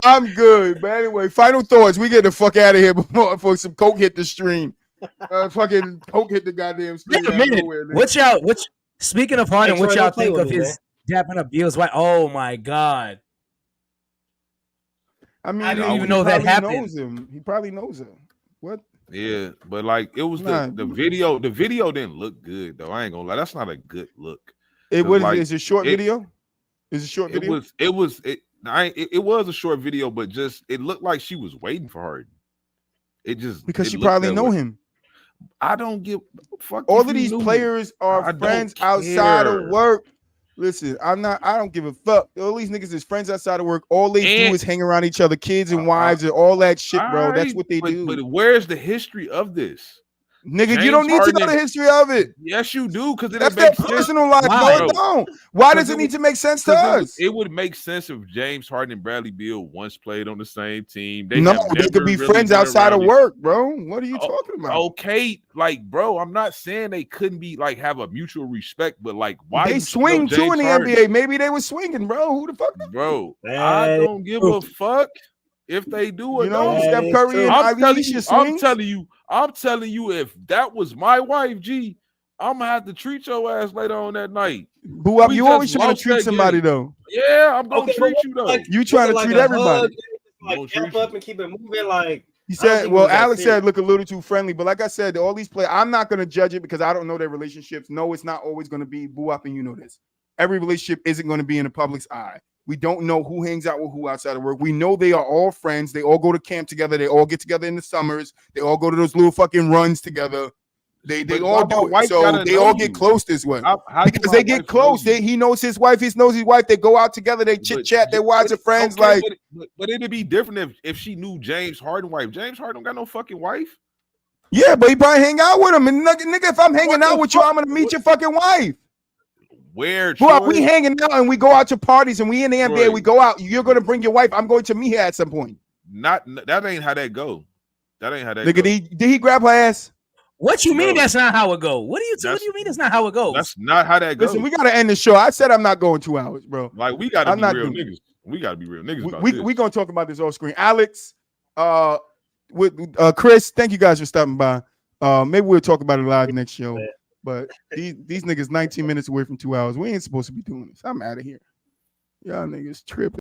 I'm good. But anyway, final thoughts. We get the fuck out of here before some coke hit the stream. Fucking coke hit the goddamn stream. Wait a out of minute. nowhere, nigga. Speaking of Harden, Hey, what Troy, y'all don't play think with of me, his dapping up Bill's wife? Oh my God. I mean, I didn't he even know that probably happened. knows him. He probably knows him. What? Yeah, but like it was Nah. the video. The video didn't look good though. I ain't gonna lie. That's not a good look. It was like, it's a short it- video. Is it a short video? It was a short video, but just it looked like she was waiting for Harden. Because it she looked probably that know way. him. I don't give fuck. All if of you these knew me. players are I friends don't outside of care. work. Listen, I don't give a fuck. All these niggas is friends outside of work. All they do And- is hang around each other, kids and I- wives and all that shit, bro. All That's right, what they do. But where's the history of this? Nigga, you James don't need to Harden know the and- history of it. Yes, you do, because it That's makes their sense. personal life. Why? No, it Bro, don't. Why does 'cause it it need would- to make sense to Because us? it would make sense if James Harden and Bradley Beal once played on the same team. They No, have they could never be really friends been outside of around work, bro. What are you Oh, talking about? Okay, like, bro, I'm not saying they couldn't be like have a mutual respect, but like, why They you swing know too in James the Harden? NBA. Maybe they was swinging, bro. Who the fuck? Bro, That I is don't give true. a fuck if they do or You know, don't. Steph is Curry true. and I'm telling Ivy you, should swing. I'm telling you, if that was my wife, G, I'm gonna have to treat your ass later on that night. Boo up. We You just always trying to lost treat that somebody game. though. Yeah, I'm gonna Okay, treat but you though. like, You trying to was it treat like a everybody. hug, Gonna like treat cap you. up and keep it moving. Like He I don't said, think it well, was that Alex serious. said look a little too friendly, but like I said, all these players, I'm not going to judge it because I don't know their relationships. No, it's not always going to be boo up, and you know this. Every relationship isn't going to be in the public's eye. We don't know who hangs out with who outside of work. We know they are all friends. They all go to camp together. They all get together in the summers. They all go to those little fucking runs together. They But all why my do it. wife So gotta they know all get you? close this way. How do Because my they get wife know close. you? He knows his wife. He knows his wife. They go out together. They chit chat. Their wives are friends. Okay, Like, but it'd be different if she knew James Harden wife. James Harden don't got no fucking wife. yeah, but he probably hang out with him. And nigga, if I'm hanging What out the with you, fuck? I'm gonna meet What- your fucking wife. Where? Bro, Troy? we hanging out and we go out to parties and we in the NBA. Troy. We go out. You're gonna bring your wife. I'm going to meet her at some point. Not that ain't how that go. That ain't how that Nigga, go. did he grab her ass? What you mean No. that's not how it go? What do you That's- mean that's not how it goes? That's not how that goes. Listen, we gotta end the show. I said I'm not going 2 hours, bro. Like we gotta I'm be not real doing it. niggas. We gotta be real niggas about We this. we gonna talk about this off screen. Alex, with Chris, thank you guys for stopping by. Maybe we'll talk about it live next show. But these niggas 19 minutes away from 2 hours. We ain't supposed to be doing this. I'm out of here. Y'all niggas tripping.